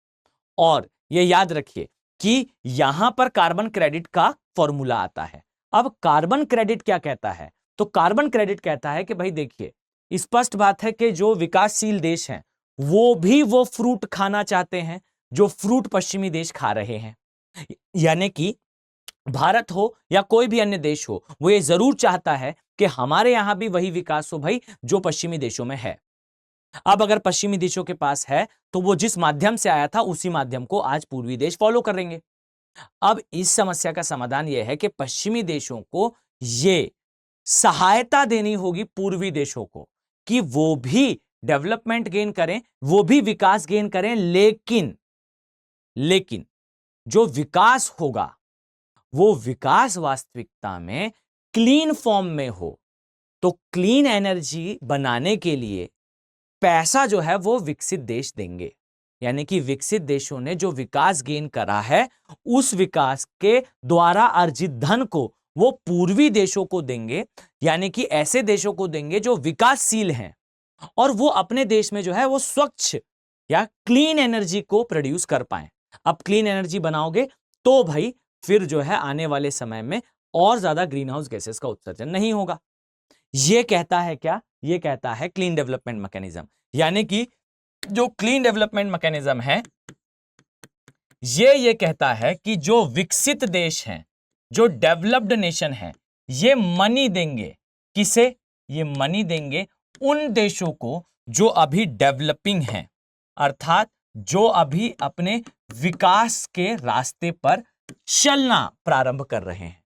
B: और ये याद रखिए कि यहां पर कार्बन क्रेडिट का फॉर्मूला आता है। अब कार्बन क्रेडिट क्या कहता है? तो कार्बन क्रेडिट कहता है कि भाई देखिए, स्पष्ट बात है कि जो विकासशील देश हैं वो भी वो फ्रूट खाना चाहते हैं जो फ्रूट पश्चिमी देश खा रहे हैं। यानी कि भारत हो या कोई भी अन्य देश हो, वो ये जरूर चाहता है कि हमारे यहां भी वही विकास हो भाई जो पश्चिमी देशों में है। अब अगर पश्चिमी देशों के पास है तो वो जिस माध्यम से आया था उसी माध्यम को आज पूर्वी देश फॉलो करेंगे। अब इस समस्या का समाधान यह है कि पश्चिमी देशों को ये सहायता देनी होगी पूर्वी देशों को कि वो भी डेवलपमेंट गेन करें, वो भी विकास गेन करें, लेकिन जो विकास होगा वो विकास वास्तविकता में क्लीन फॉर्म में हो। तो क्लीन एनर्जी बनाने के लिए पैसा जो है वो विकसित देश देंगे। यानी कि विकसित देशों ने जो विकास गेन करा है उस विकास के द्वारा अर्जित धन को वो पूर्वी देशों को देंगे, यानी कि ऐसे देशों को देंगे जो विकासशील हैं और वो अपने देश में जो है वो स्वच्छ या क्लीन एनर्जी को प्रोड्यूस कर पाए। अब क्लीन एनर्जी बनाओगे तो भाई फिर जो है आने वाले समय में और ज्यादा ग्रीन हाउस गैसेस का उत्सर्जन नहीं होगा। ये कहता है क्या? ये कहता है क्लीन डेवलपमेंट मैकेनिज्म। यानी कि जो क्लीन डेवलपमेंट मैकेनिज्म है ये कहता है कि जो विकसित देश हैं, जो डेवलप्ड नेशन है, ये मनी देंगे। किसे? ये मनी देंगे उन देशों को जो अभी डेवलपिंग हैं, अर्थात जो अभी अपने विकास के रास्ते पर चलना प्रारंभ कर रहे हैं।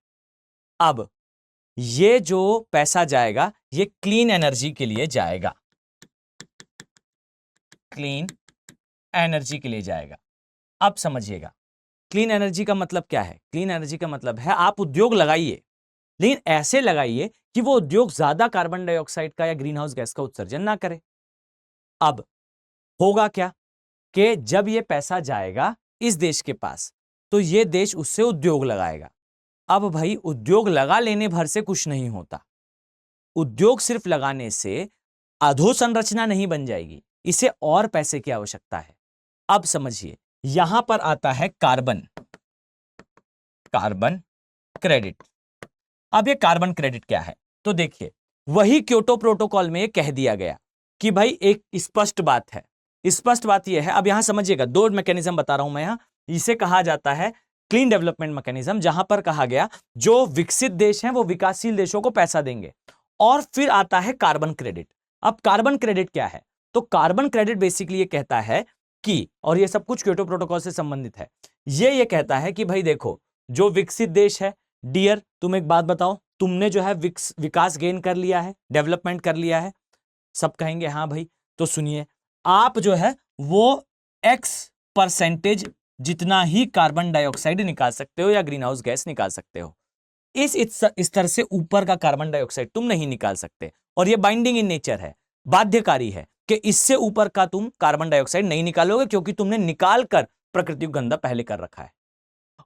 B: अब ये जो पैसा जाएगा ये क्लीन एनर्जी के लिए जाएगा, क्लीन एनर्जी के लिए जाएगा। अब समझिएगा क्लीन एनर्जी का मतलब क्या है? क्लीन एनर्जी का मतलब है आप उद्योग लगाइए, लेकिन ऐसे लगाइए कि वो उद्योग ज्यादा कार्बन डाइऑक्साइड का या ग्रीन हाउस गैस का उत्सर्जन ना करे। अब होगा क्या कि जब ये पैसा जाएगा इस देश के पास तो ये देश उससे उद्योग लगाएगा। अब भाई उद्योग लगा लेने भर से कुछ नहीं होता। उद्योग सिर्फ लगाने से अधोसंरचना नहीं बन जाएगी, इसे और पैसे की आवश्यकता है। अब समझिए यहां पर आता है कार्बन क्रेडिट। अब ये कार्बन क्रेडिट क्या है? तो देखिए वही क्योटो प्रोटोकॉल में कह दिया गया कि भाई एक स्पष्ट बात है। स्पष्ट बात यह है, अब यहां समझिएगा दो मैकेनिज्म बता रहा हूं मैं यहां। इसे कहा जाता है क्लीन डेवलपमेंट मैकेनिज्म, जहां पर कहा गया जो विकसित देश हैं वो विकासशील देशों को पैसा देंगे, और फिर आता है कार्बन क्रेडिट। अब कार्बन क्रेडिट क्या है? तो कार्बन क्रेडिट बेसिकली ये कहता है कि, और ये सब कुछ क्योटो प्रोटोकॉल से संबंधित है, ये कहता है कि भाई देखो जो विकसित देश है, डियर तुम एक बात बताओ, तुमने जो है विकास गेन कर लिया है, डेवलपमेंट कर लिया है। सब कहेंगे हाँ भाई। तो सुनिए, आप जो है वो X% जितना ही कार्बन डाइऑक्साइड निकाल सकते हो या ग्रीन हाउस गैस निकाल सकते हो। इस स्तर से ऊपर का कार्बन डाइऑक्साइड तुम नहीं निकाल सकते, और ये बाइंडिंग इन नेचर है, बाध्यकारी है कि इससे ऊपर का तुम कार्बन डाइऑक्साइड नहीं निकालोगे, क्योंकि तुमने निकाल कर प्रकृति को गंदा पहले कर रखा है।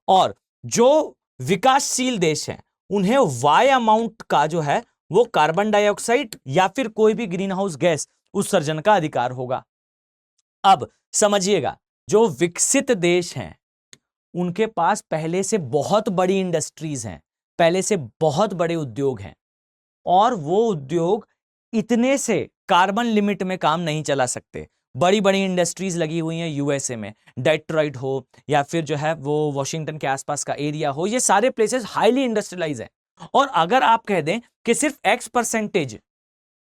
B: और जो विकासशील देश हैं उन्हें वाई अमाउंट का जो है वो कार्बन डाइऑक्साइड या फिर कोई भी ग्रीन हाउस गैस उत्सर्जन का अधिकार होगा। अब समझिएगा जो विकसित देश हैं उनके पास पहले से बहुत बड़ी इंडस्ट्रीज हैं, पहले से बहुत बड़े उद्योग हैं, और वो उद्योग इतने से कार्बन लिमिट में काम नहीं चला सकते। बड़ी बड़ी इंडस्ट्रीज लगी हुई हैं यूएसए में, डेट्रॉइट हो या फिर जो है वो वॉशिंगटन के आसपास का एरिया हो, ये सारे प्लेसेस हाईली इंडस्ट्रियलाइज हैं। और अगर आप कह दें कि सिर्फ X%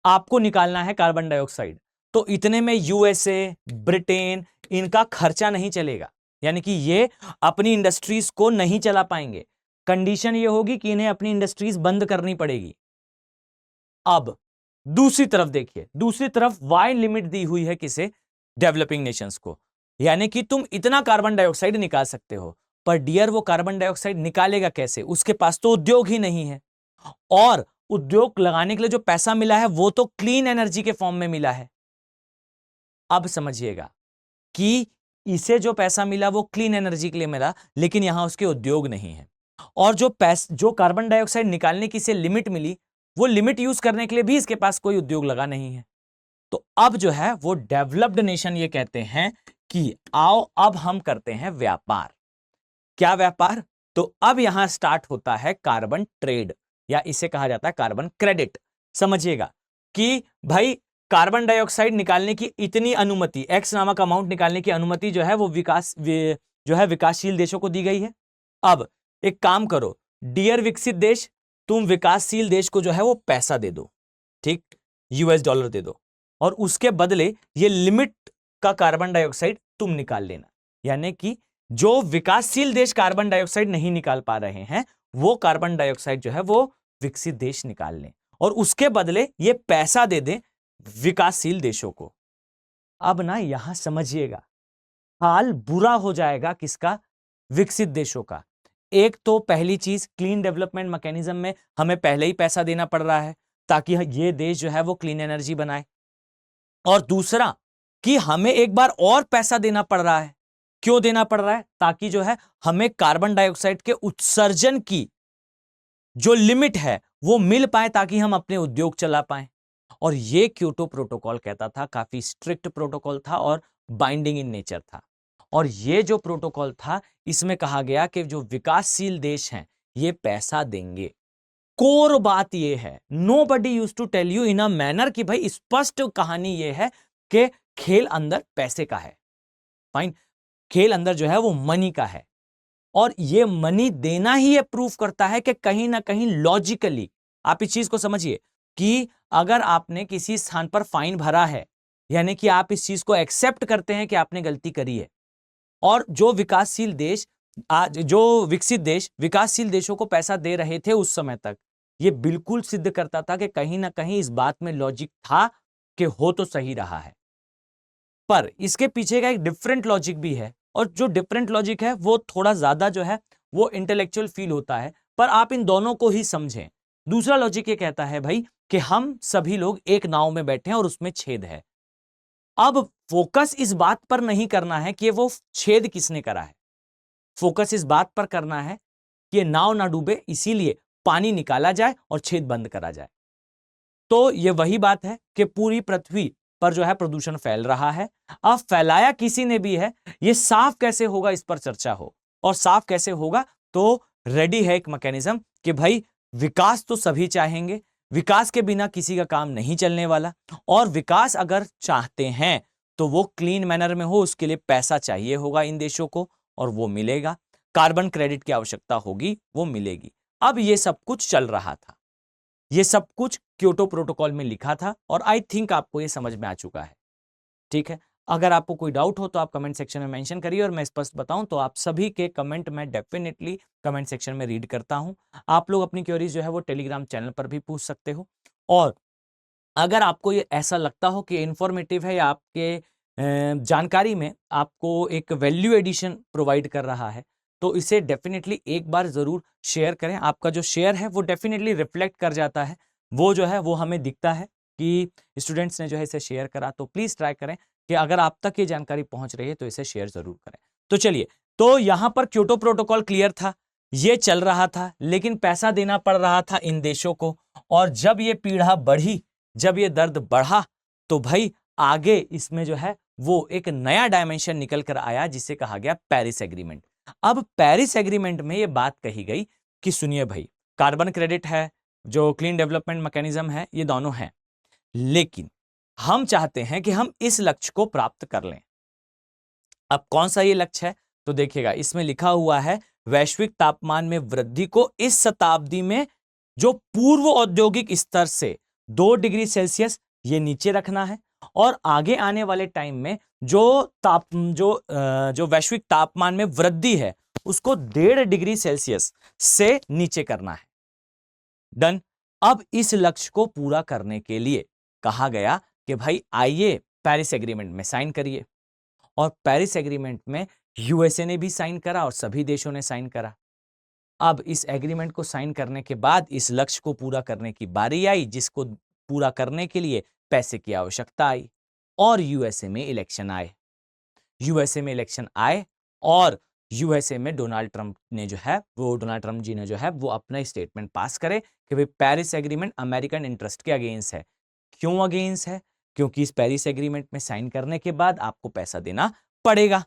B: आपको निकालना है कार्बन डाइऑक्साइड, तो इतने में यूएसए, ब्रिटेन, इनका खर्चा नहीं चलेगा, यानी कि ये अपनी इंडस्ट्रीज को नहीं चला पाएंगे। कंडीशन ये होगी कि इन्हें अपनी इंडस्ट्रीज बंद करनी पड़ेगी। अब दूसरी तरफ देखिए, दूसरी तरफ वाई लिमिट दी हुई है किसे? डेवलपिंग नेशंस को, यानी कि तुम इतना कार्बन डाइऑक्साइड निकाल सकते हो, पर डियर वो कार्बन डाइऑक्साइड निकालेगा कैसे? उसके पास तो उद्योग ही नहीं है, और उद्योग लगाने के लिए जो पैसा मिला है वो तो क्लीन एनर्जी के फॉर्म में मिला है। अब समझिएगा कि इसे जो पैसा मिला वो क्लीन एनर्जी के लिए मिला, लेकिन यहां उसके उद्योग नहीं है। और जो कार्बन डाइऑक्साइड निकालने की इसे लिमिट मिली, वो लिमिट यूज करने के लिए भी इसके पास कोई उद्योग लगा नहीं है। तो अब जो है वो डेवलप्ड नेशन ये कहते हैं कि आओ अब हम करते हैं व्यापार। क्या व्यापार? तो अब यहां स्टार्ट होता है कार्बन ट्रेड, या इसे कहा जाता है कार्बन क्रेडिट। समझिएगा कि भाई कार्बन डाइऑक्साइड निकालने की इतनी अनुमति, एक्स नामक अमाउंट निकालने की अनुमति जो है वो जो है विकासशील देशों को दी गई है। अब एक काम करो, डियर विकसित देश, तुम विकासशील देश को जो है वो पैसा दे दो, ठीक, $US दे दो, और उसके बदले ये लिमिट का कार्बन डाइऑक्साइड तुम निकाल लेना। यानी कि जो विकासशील देश कार्बन डाइऑक्साइड नहीं निकाल पा रहे हैं, वो कार्बन डाइऑक्साइड जो है वो विकसित देश निकाल लें, और उसके बदले ये पैसा दे दें विकासशील देशों को। अब ना यहां समझिएगा, हाल बुरा हो जाएगा किसका? विकसित देशों का। एक तो पहली चीज, क्लीन डेवलपमेंट मैकेनिज्म में हमें पहले ही पैसा देना पड़ रहा है ताकि ये देश जो है वो क्लीन एनर्जी बनाए, और दूसरा कि हमें एक बार और पैसा देना पड़ रहा है। क्यों देना पड़ रहा है? ताकि जो है हमें कार्बन डाइऑक्साइड के उत्सर्जन की जो लिमिट है वो मिल पाए, ताकि हम अपने उद्योग चला पाए। और ये क्योटो प्रोटोकॉल कहता था, काफी स्ट्रिक्ट प्रोटोकॉल था और बाइंडिंग इन नेचर था। और ये जो प्रोटोकॉल था, इसमें कहा गया कि जो विकासशील देश हैं ये पैसा देंगे। कोर बात ये है, nobody used to tell you in a manner कि भाई स्पष्ट कहानी ये है कि खेल अंदर पैसे का है। फाइन, खेल अंदर जो है वो मनी का है, और ये मनी देना ही ये प्रूफ करता है कि कहीं ना कहीं लॉजिकली, आप इस चीज को समझिए कि अगर आपने किसी स्थान पर फाइन भरा है, यानी कि आप इस चीज को एक्सेप्ट करते हैं कि आपने गलती करी है। और जो विकासशील देश, आज जो विकसित देश विकासशील देशों को पैसा दे रहे थे उस समय तक, ये बिल्कुल सिद्ध करता था कि कहीं ना कहीं इस बात में लॉजिक था कि हो तो सही रहा है। पर इसके पीछे का एक डिफरेंट लॉजिक भी है, और जो डिफरेंट लॉजिक है वो थोड़ा ज्यादा जो है वो इंटेलेक्चुअल फील होता है, पर आप इन दोनों को ही समझें। दूसरा लॉजिक ये कहता है भाई कि हम सभी लोग एक नाव में बैठे हैं और उसमें छेद है। अब फोकस इस बात पर नहीं करना है कि वो छेद किसने करा है, फोकस इस बात पर करना है कि ये नाव ना डूबे, इसीलिए पानी निकाला जाए और छेद बंद करा जाए। तो ये वही बात है कि पूरी पृथ्वी पर जो है प्रदूषण फैल रहा है। अब फैलाया किसी ने भी है, ये साफ कैसे होगा इस पर चर्चा हो, और साफ कैसे होगा? तो रेडी है एक मैकेनिज्म कि भाई विकास तो सभी चाहेंगे, विकास के बिना किसी का काम नहीं चलने वाला, और विकास अगर चाहते हैं तो वो क्लीन मैनर में हो, उसके लिए पैसा चाहिए होगा इन देशों को, और वो मिलेगा। कार्बन क्रेडिट की आवश्यकता होगी, वो मिलेगी। अब ये सब कुछ चल रहा था, ये सब कुछ क्योटो प्रोटोकॉल में लिखा था, और आई थिंक आपको ये समझ में आ चुका है। ठीक है, अगर आपको कोई डाउट हो तो आप कमेंट सेक्शन में मेंशन करिए, और मैं स्पष्ट बताऊं तो आप सभी के कमेंट मैं डेफिनेटली कमेंट सेक्शन में रीड करता हूं। आप लोग अपनी क्वेरीज जो है वो टेलीग्राम चैनल पर भी पूछ सकते हो, और अगर आपको ये ऐसा लगता हो कि इंफॉर्मेटिव है या आपके जानकारी में आपको एक वैल्यू एडिशन प्रोवाइड कर रहा है, तो इसे डेफिनेटली एक बार जरूर शेयर करें। आपका जो शेयर है वो डेफिनेटली रिफ्लेक्ट कर जाता है, वो जो है वो हमें दिखता है कि स्टूडेंट्स ने जो है इसे शेयर करा। तो प्लीज ट्राई करें कि अगर आप तक ये जानकारी पहुंच रही है तो इसे शेयर जरूर करें। तो चलिए, तो यहां पर क्योटो प्रोटोकॉल क्लियर था, ये चल रहा था, लेकिन पैसा देना पड़ रहा था इन देशों को। और जब ये पीड़ा बढ़ी, जब ये दर्द बढ़ा, तो भाई आगे इसमें जो है वो एक नया डायमेंशन निकल कर आया जिसे कहा गया पेरिस एग्रीमेंट। अब पेरिस एग्रीमेंट में ये बात कही गई कि सुनिए भाई, कार्बन क्रेडिट है, जो क्लीन डेवलपमेंट मैकेनिज्म है, ये दोनों हैं, लेकिन हम चाहते हैं कि हम इस लक्ष्य को प्राप्त कर लें। अब कौन सा ये लक्ष्य है? तो देखिएगा, इसमें लिखा हुआ है वैश्विक तापमान में वृद्धि को इस शताब्दी में जो पूर्व औद्योगिक स्तर से 2 डिग्री सेल्सियस ये नीचे रखना है, और आगे आने वाले टाइम में जो वैश्विक तापमान में वृद्धि है उसको 1.5 डिग्री सेल्सियस से नीचे करना है। डन। अब इस लक्ष्य को पूरा करने के लिए कहा गया कि भाई आइए पेरिस एग्रीमेंट में साइन करिए, और पेरिस एग्रीमेंट में यूएसए ने भी साइन करा और सभी देशों ने साइन करा। अब इस एग्रीमेंट को साइन करने के बाद इस लक्ष्य को पूरा करने की बारी आई, जिसको पूरा करने के लिए पैसे की आवश्यकता आई, और यूएसए में इलेक्शन आए। यूएसए में इलेक्शन आए और यूएसए में डोनाल्ड ट्रंप जी ने जो है वो अपना स्टेटमेंट पास करे कि भाई पेरिस एग्रीमेंट अमेरिकन इंटरेस्ट के अगेंस्ट है। क्यों अगेंस्ट है? क्योंकि इस पेरिस एग्रीमेंट में साइन करने के बाद आपको पैसा देना पड़ेगा।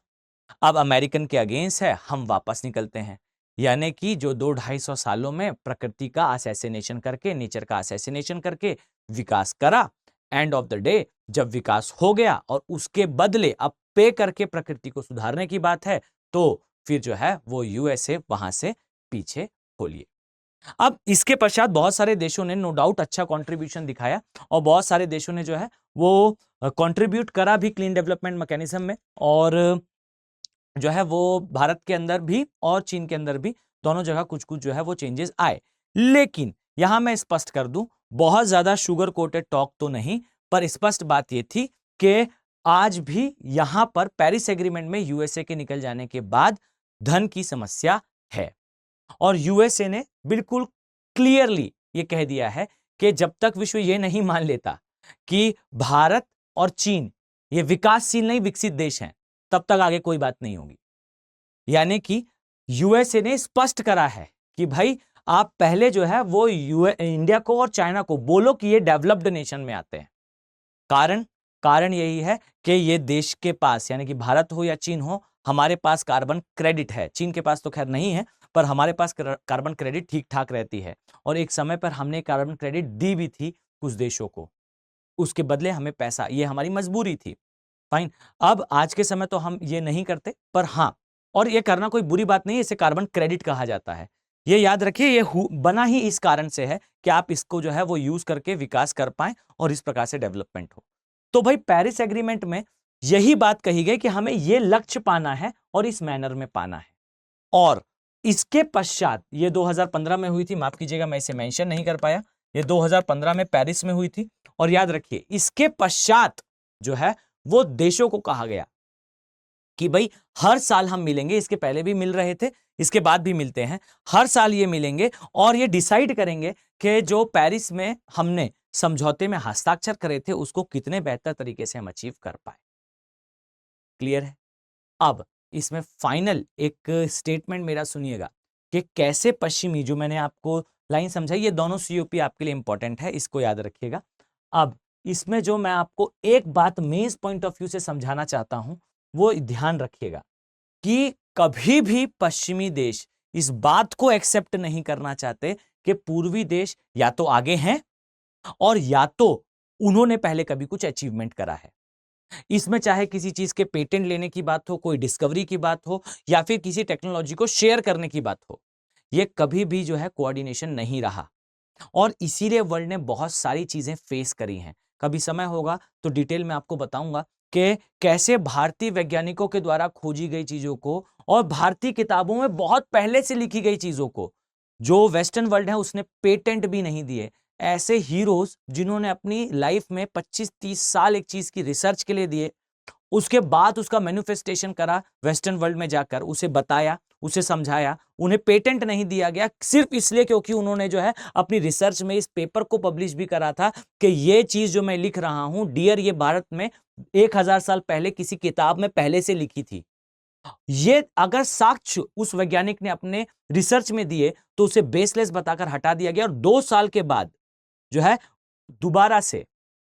B: अब अमेरिकन के अगेंस्ट है, हम वापस निकलते हैं। यानी कि जो 200-250 सालों में प्रकृति का असैसिनेशन करके, नेचर का असैसिनेशन करके विकास करा, एंड ऑफ द डे जब विकास हो गया और उसके बदले अब पे करके प्रकृति को सुधारने की बात है, तो फिर जो है वो यूएसए वहां से पीछे हो लिए। अब इसके पश्चात बहुत सारे देशों ने नो डाउट अच्छा कंट्रीब्यूशन दिखाया, और बहुत सारे देशों ने जो है वो कंट्रीब्यूट करा भी क्लीन डेवलपमेंट मैकेनिज्म में, और जो है वो भारत के अंदर भी और चीन के अंदर भी दोनों जगह कुछ कुछ जो है वो चेंजेस आए। लेकिन यहां मैं स्पष्ट कर दूं, बहुत ज्यादा शुगर कोटेड टॉक तो नहीं, पर स्पष्ट बात यह थी कि आज भी यहां पर पेरिस एग्रीमेंट में यूएसए के निकल जाने के बाद धन की समस्या है, और यूएसए ने बिल्कुल क्लियरली ये कह दिया है कि जब तक विश्व ये नहीं मान लेता कि भारत और चीन ये विकासशील नहीं विकसित देश हैं, तब तक आगे कोई बात नहीं होगी। यानी कि यूएसए ने स्पष्ट करा है कि भाई आप पहले जो है वो इंडिया को और चाइना को बोलो कि ये डेवलप्ड नेशन में आते हैं। कारण यही है कि ये देश के पास, यानी कि भारत हो या चीन हो, हमारे पास कार्बन क्रेडिट है। चीन के पास तो खैर नहीं है, पर हमारे पास कार्बन क्रेडिट ठीक ठाक रहती है, और एक समय पर हमने कार्बन क्रेडिट दी भी थी कुछ देशों को, उसके बदले हमें पैसा, ये हमारी मजबूरी थी। फाइन। अब आज के समय तो हम ये नहीं करते, पर हाँ, और ये करना कोई बुरी बात नहीं है, इसे कार्बन क्रेडिट कहा जाता है। ये याद रखिए, ये बना ही इस कारण से है कि आप इसको जो है वो यूज करके विकास कर पाएं और इस प्रकार से डेवलपमेंट हो। तो भाई पेरिस एग्रीमेंट में यही बात कही गई कि हमें ये लक्ष्य पाना है और इस मैनर में पाना है। और इसके पश्चात ये 2015 में हुई थी, माफ कीजिएगा मैं इसे मेंशन नहीं कर पाया, ये 2015 में पेरिस में हुई थी। और याद रखिए, इसके पश्चात जो है वो देशों को कहा गया कि भाई हर साल हम मिलेंगे, इसके पहले भी मिल रहे थे, इसके बाद भी मिलते हैं, हर साल ये मिलेंगे और ये डिसाइड करेंगे कि जो पेरिस में हमने समझौते में हस्ताक्षर करे थे उसको कितने बेहतर तरीके से हम अचीव कर पाए। क्लियर है? अब इसमें फाइनल एक स्टेटमेंट मेरा सुनिएगा कि कैसे पश्चिमी, जो मैंने आपको लाइन समझाई, ये दोनों सीओपी आपके लिए इंपॉर्टेंट है, इसको याद रखिएगा। अब इसमें जो मैं आपको एक बात मेंस पॉइंट ऑफ व्यू से समझाना चाहता हूं, वो ध्यान रखिएगा कि कभी भी पश्चिमी देश इस बात को एक्सेप्ट नहीं करना चाहते कि पूर्वी देश या तो आगे हैं और या तो उन्होंने पहले कभी कुछ अचीवमेंट करा है। इसमें चाहे किसी चीज के पेटेंट लेने की बात हो, कोई डिस्कवरी की बात हो, या फिर किसी टेक्नोलॉजी को शेयर करने की बात हो, ये कभी भी जो है कोऑर्डिनेशन नहीं रहा, और इसीलिए वर्ल्ड ने बहुत सारी चीजें फेस करी हैं। कभी समय होगा तो डिटेल में आपको बताऊंगा कि कैसे भारतीय वैज्ञानिकों के द्वारा खोजी गई चीजों को और भारतीय किताबों में बहुत पहले से लिखी गई चीजों को जो वेस्टर्न वर्ल्ड है उसने पेटेंट भी नहीं दिए, ऐसे हीरोज जिन्होंने अपनी लाइफ में 25-30 साल एक चीज की रिसर्च के लिए दिए, उसके बाद उसका मैनिफेस्टेशन करा वेस्टर्न वर्ल्ड में जाकर, उसे बताया, उसे समझाया, उन्हें पेटेंट नहीं दिया गया सिर्फ इसलिए क्योंकि उन्होंने जो है अपनी रिसर्च में इस पेपर को पब्लिश भी करा था कि ये चीज जो मैं लिख रहा हूं डियर, ये भारत में 1000 साल पहले किसी किताब में पहले से लिखी थी। ये अगर साक्ष्य उस वैज्ञानिक ने अपने रिसर्च में दिए तो उसे बेसलेस बताकर हटा दिया गया, और 2 साल के बाद जो है दोबारा से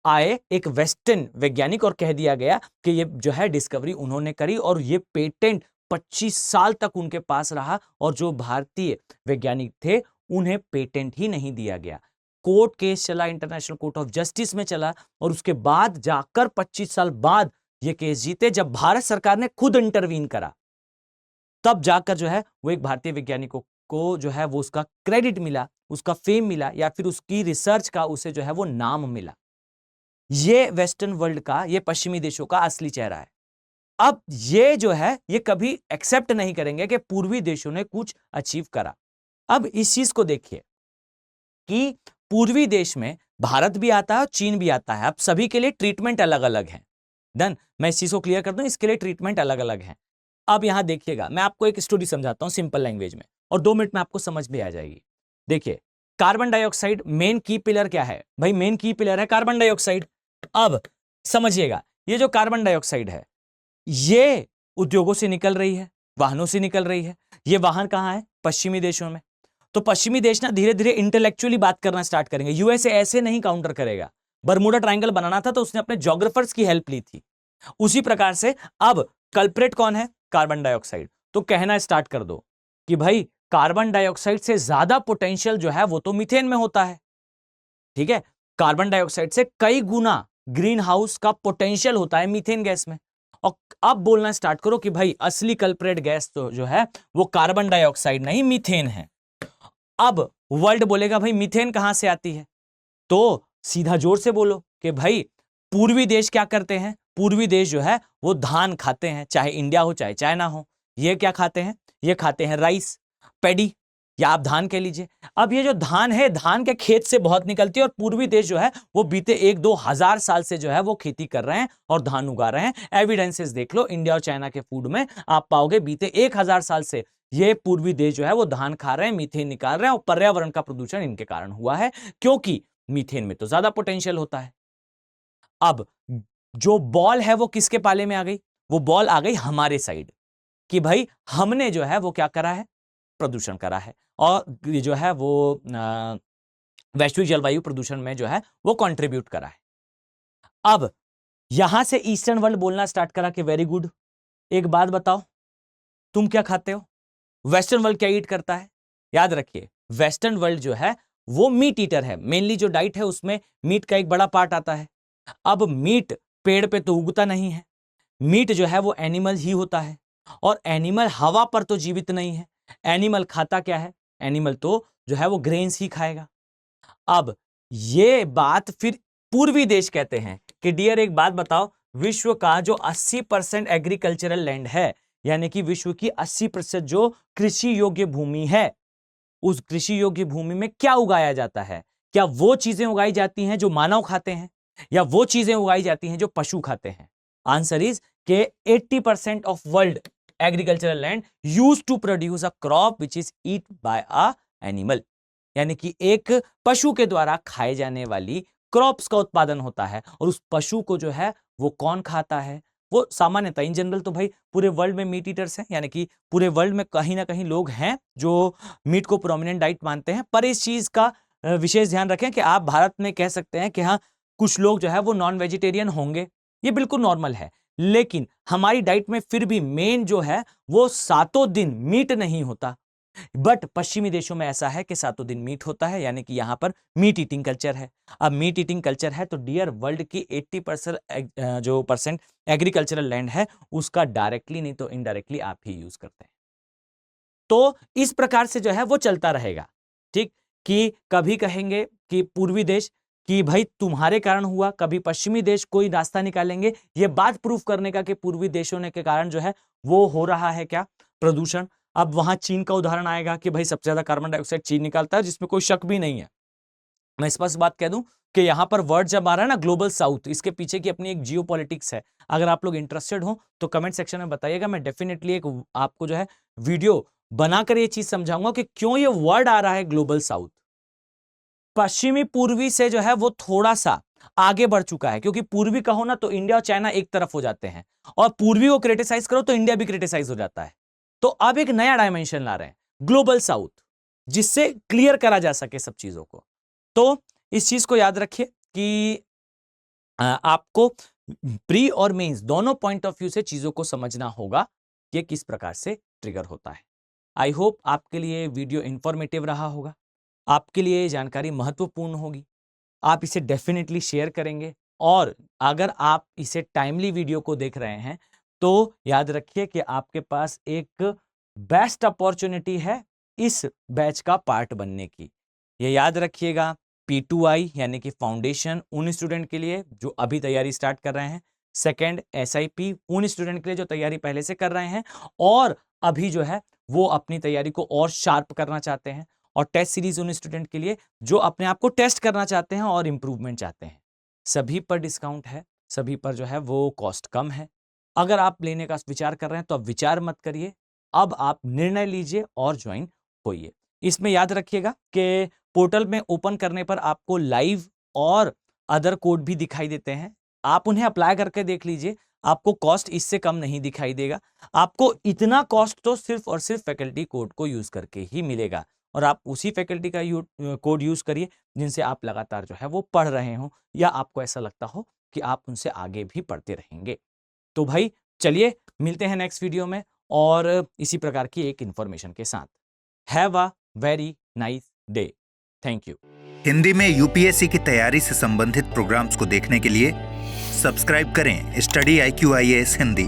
B: आए एक वेस्टर्न वैज्ञानिक और कह दिया गया कि ये जो है डिस्कवरी उन्होंने करी, और ये पेटेंट 25 साल तक उनके पास रहा, और जो भारतीय वैज्ञानिक थे उन्हें पेटेंट ही नहीं दिया गया। कोर्ट केस चला, इंटरनेशनल कोर्ट ऑफ जस्टिस में चला, और उसके बाद जाकर 25 साल बाद ये केस जीते, जब भारत सरकार ने खुद इंटरवीन करा, तब जाकर जो है वो एक भारतीय वैज्ञानिकों को जो है वो उसका क्रेडिट मिला, उसका फेम मिला, या फिर उसकी रिसर्च का उसे जो है वो नाम मिला। ये वेस्टर्न वर्ल्ड का, ये पश्चिमी देशों का असली चेहरा है। अब ये जो है ये कभी एक्सेप्ट नहीं करेंगे कि पूर्वी देशों ने कुछ अचीव करा। अब इस चीज को देखिए कि पूर्वी देश में भारत भी आता है और चीन भी आता है। अब सभी के लिए ट्रीटमेंट अलग अलग है। डन, मैं इस चीज को क्लियर कर दूं, इसके लिए ट्रीटमेंट अलग अलग है। अब यहां देखिएगा, मैं आपको एक स्टोरी समझाता हूं सिंपल लैंग्वेज में, और 2 मिनट में आपको समझ में आ जाएगी। देखिए, कार्बन डाइऑक्साइड मेन की पिलर क्या है भाई? मेन की पिलर है कार्बन डाइऑक्साइड। अब समझिएगा, ये जो कार्बन डाइऑक्साइड है ये उद्योगों से निकल रही है, वाहनों से निकल रही है। ये वाहन कहां है? पश्चिमी देशों में। तो पश्चिमी देश ना धीरे धीरे इंटेलेक्चुअली बात करना स्टार्ट करेंगे। यूएसए ऐसे नहीं काउंटर करेगा। बरमूडा ट्रायंगल बनाना था तो उसने अपने ज्योग्राफर्स की हेल्प ली थी। उसी प्रकार से अब कल्प्रेट कौन है? Carbon dioxide. तो कहना स्टार्ट कर दो कि भाई कार्बन डाइऑक्साइड से ज्यादा पोटेंशियल जो है वो तो मीथेन में होता है। ठीक है, कार्बन डाइऑक्साइड से कई गुना ग्रीन हाउस का पोटेंशियल होता है मीथेन गैस में। और अब बोलना स्टार्ट करो कि भाई असली कल्प्रेट गैस तो जो है वो कार्बन डाइऑक्साइड नहीं, मीथेन है। अब वर्ल्ड बोलेगा भाई मीथेन कहां से आती है? तो सीधा जोर से बोलो कि भाई पूर्वी देश क्या करते हैं? पूर्वी देश जो है वो धान खाते हैं, चाहे इंडिया हो चाहे चाइना हो। ये क्या खाते हैं? ये खाते हैं राइस, पैडी, या आप धान कह लीजिए। अब ये जो धान है, धान के खेत से बहुत निकलती है, और पूर्वी देश जो है वो बीते 1-2 हजार साल से जो है वो खेती कर रहे हैं और धान उगा रहे हैं। एविडेंसेस देख लो, इंडिया और चाइना के फूड में आप पाओगे बीते 1000 साल से ये पूर्वी देश जो है वो धान खा रहे हैं, मीथेन निकाल रहे हैं, और पर्यावरण का प्रदूषण इनके कारण हुआ है, क्योंकि मीथेन में तो ज्यादा पोटेंशियल होता है। अब जो बॉल है वो किसके पाले में आ गई? वो बॉल आ गई हमारे साइड, कि भाई हमने जो है वो क्या करा है? प्रदूषण करा है, और ये जो है वो वैश्विक जलवायु प्रदूषण में जो है वो कंट्रीब्यूट करा है। अब यहां से ईस्टर्न वर्ल्ड बोलना स्टार्ट करा कि वेरी गुड, एक बात बताओ, तुम क्या खाते हो? वेस्टर्न वर्ल्ड क्या ईट करता है? याद रखिए, वेस्टर्न वर्ल्ड जो है वो मीट ईटर है। मेनली जो डाइट है उसमें मीट का एक बड़ा पार्ट आता है। अब मीट पेड़ पे तो उगता नहीं है, मीट जो है वो एनिमल ही होता है, और एनिमल हवा पर तो जीवित नहीं है। एनिमल खाता क्या है? एनिमल तो जो है वो ग्रेन्स ही खाएगा। अब ये बात फिर पूर्वी देश कहते हैं कि डियर एक बात बताओ, विश्व का जो 80% एग्रीकल्चरल लैंड है, यानी कि विश्व की 80% जो कृषि योग्य भूमि है, उस कृषि योग्य भूमि में क्या उगाया जाता है? क्या वो चीजें उगाई जाती हैं जो मानव खाते हैं, या वो चीजें उगाई जाती हैं जो पशु खाते हैं? आंसर इज के 80% of world agricultural land used to produce a crop which is eat by a animal, यानी कि एक पशु के द्वारा खाए जाने वाली क्रॉप्स का उत्पादन होता है। और उस पशु को जो है वो कौन खाता है? वो सामान्यतः इन जनरल तो भाई पूरे वर्ल्ड में मीट ईटर्स हैं, यानी कि पूरे वर्ल्ड में कहीं ना कहीं लोग हैं जो मीट को प्रोमिनेंट डाइट मानते हैं। पर इस चीज का विशेष ध्यान रखें कि आप भारत में कह सकते हैं कि हाँ, कुछ लोग जो है वो नॉन वेजिटेरियन होंगे, ये बिल्कुल नॉर्मल है। लेकिन हमारी डाइट में फिर भी मेन जो है वो 7 दिन मीट नहीं होता। बट पश्चिमी देशों में ऐसा है कि 7 दिन मीट होता है, यानी कि यहां पर मीट ईटिंग कल्चर है। अब मीट ईटिंग कल्चर है तो डियर वर्ल्ड की 80% जो परसेंट एग्रीकल्चरल लैंड है उसका डायरेक्टली नहीं तो इनडायरेक्टली आप ही यूज करते हैं। तो इस प्रकार से जो है वो चलता रहेगा। ठीक, कि कभी कहेंगे कि पूर्वी देश कि भाई तुम्हारे कारण हुआ, कभी पश्चिमी देश कोई रास्ता निकालेंगे ये बात प्रूफ करने का कि पूर्वी देशों ने के कारण जो है वो हो रहा है क्या? प्रदूषण। अब वहां चीन का उदाहरण आएगा कि भाई सबसे ज्यादा कार्बन डाइऑक्साइड चीन निकालता है, जिसमें कोई शक भी नहीं है। मैं स्पष्ट बात कह दूं कि यहां पर वर्ड जब आ रहा है ना ग्लोबल साउथ, इसके पीछे की अपनी एक जियोपॉलिटिक्स है। अगर आप लोग इंटरेस्टेड हो तो कमेंट सेक्शन में बताइएगा, मैं डेफिनेटली एक आपको जो है वीडियो बनाकर ये चीज समझाऊंगा कि क्यों ये वर्ड आ रहा है ग्लोबल साउथ। पश्चिमी पूर्वी से जो है वो थोड़ा सा आगे बढ़ चुका है, क्योंकि पूर्वी कहो ना तो इंडिया और चाइना एक तरफ हो जाते हैं, और पूर्वी को क्रिटिसाइज करो तो इंडिया भी क्रिटिसाइज हो जाता है। तो अब एक नया डायमेंशन ला रहे हैं ग्लोबल साउथ, जिससे क्लियर करा जा सके सब चीजों को। तो इस चीज को याद रखिए कि आपको प्री और मेंस दोनों पॉइंट ऑफ व्यू से चीजों को समझना होगा कि किस प्रकार से ट्रिगर होता है। आई होप आपके लिए वीडियो इंफॉर्मेटिव रहा होगा, आपके लिए जानकारी महत्वपूर्ण होगी। आप इसे डेफिनेटली शेयर करेंगे और अगर आप इसे टाइमली वीडियो को देख रहे हैं तो याद रखिए कि आपके पास एक बेस्ट अपॉर्चुनिटी है इस बैच का पार्ट बनने की। ये याद रखिएगा, P2I यानी कि फाउंडेशन उन स्टूडेंट के लिए जो अभी तैयारी स्टार्ट कर रहे हैं, सेकंड SIP उन स्टूडेंट के लिए जो तैयारी पहले से कर रहे हैं और अभी जो है वो अपनी तैयारी को और शार्प करना चाहते हैं, और टेस्ट सीरीज उन स्टूडेंट के लिए जो अपने आप को टेस्ट करना चाहते हैं और इंप्रूवमेंट चाहते हैं। सभी पर डिस्काउंट है, सभी पर जो है वो कॉस्ट कम है। अगर आप लेने का विचार कर रहे हैं तो अब विचार मत करिए, अब आप निर्णय लीजिए और ज्वाइन होइए। इसमें याद रखिएगा कि पोर्टल में ओपन करने पर आपको लाइव और अदर कोड भी दिखाई देते हैं, आप उन्हें अप्लाई करके देख लीजिए। आपको कॉस्ट इससे कम नहीं दिखाई देगा, आपको इतना कॉस्ट तो सिर्फ और सिर्फ फैकल्टी कोड को यूज करके ही मिलेगा, और आप उसी फैकल्टी का कोड यूज करिए जिनसे आप लगातार जो है वो पढ़ रहे हो या आपको ऐसा लगता हो कि आप उनसे आगे भी पढ़ते रहेंगे। तो भाई चलिए मिलते हैं नेक्स्ट वीडियो में और इसी प्रकार की एक इंफॉर्मेशन के साथ। Have a very nice day. Thank you.
A: Hindi में यूपीएससी की तैयारी से संबंधित प्रोग्राम्स को देखने के लिए सब्सक्राइब करें स्टडी IQ IAS हिंदी।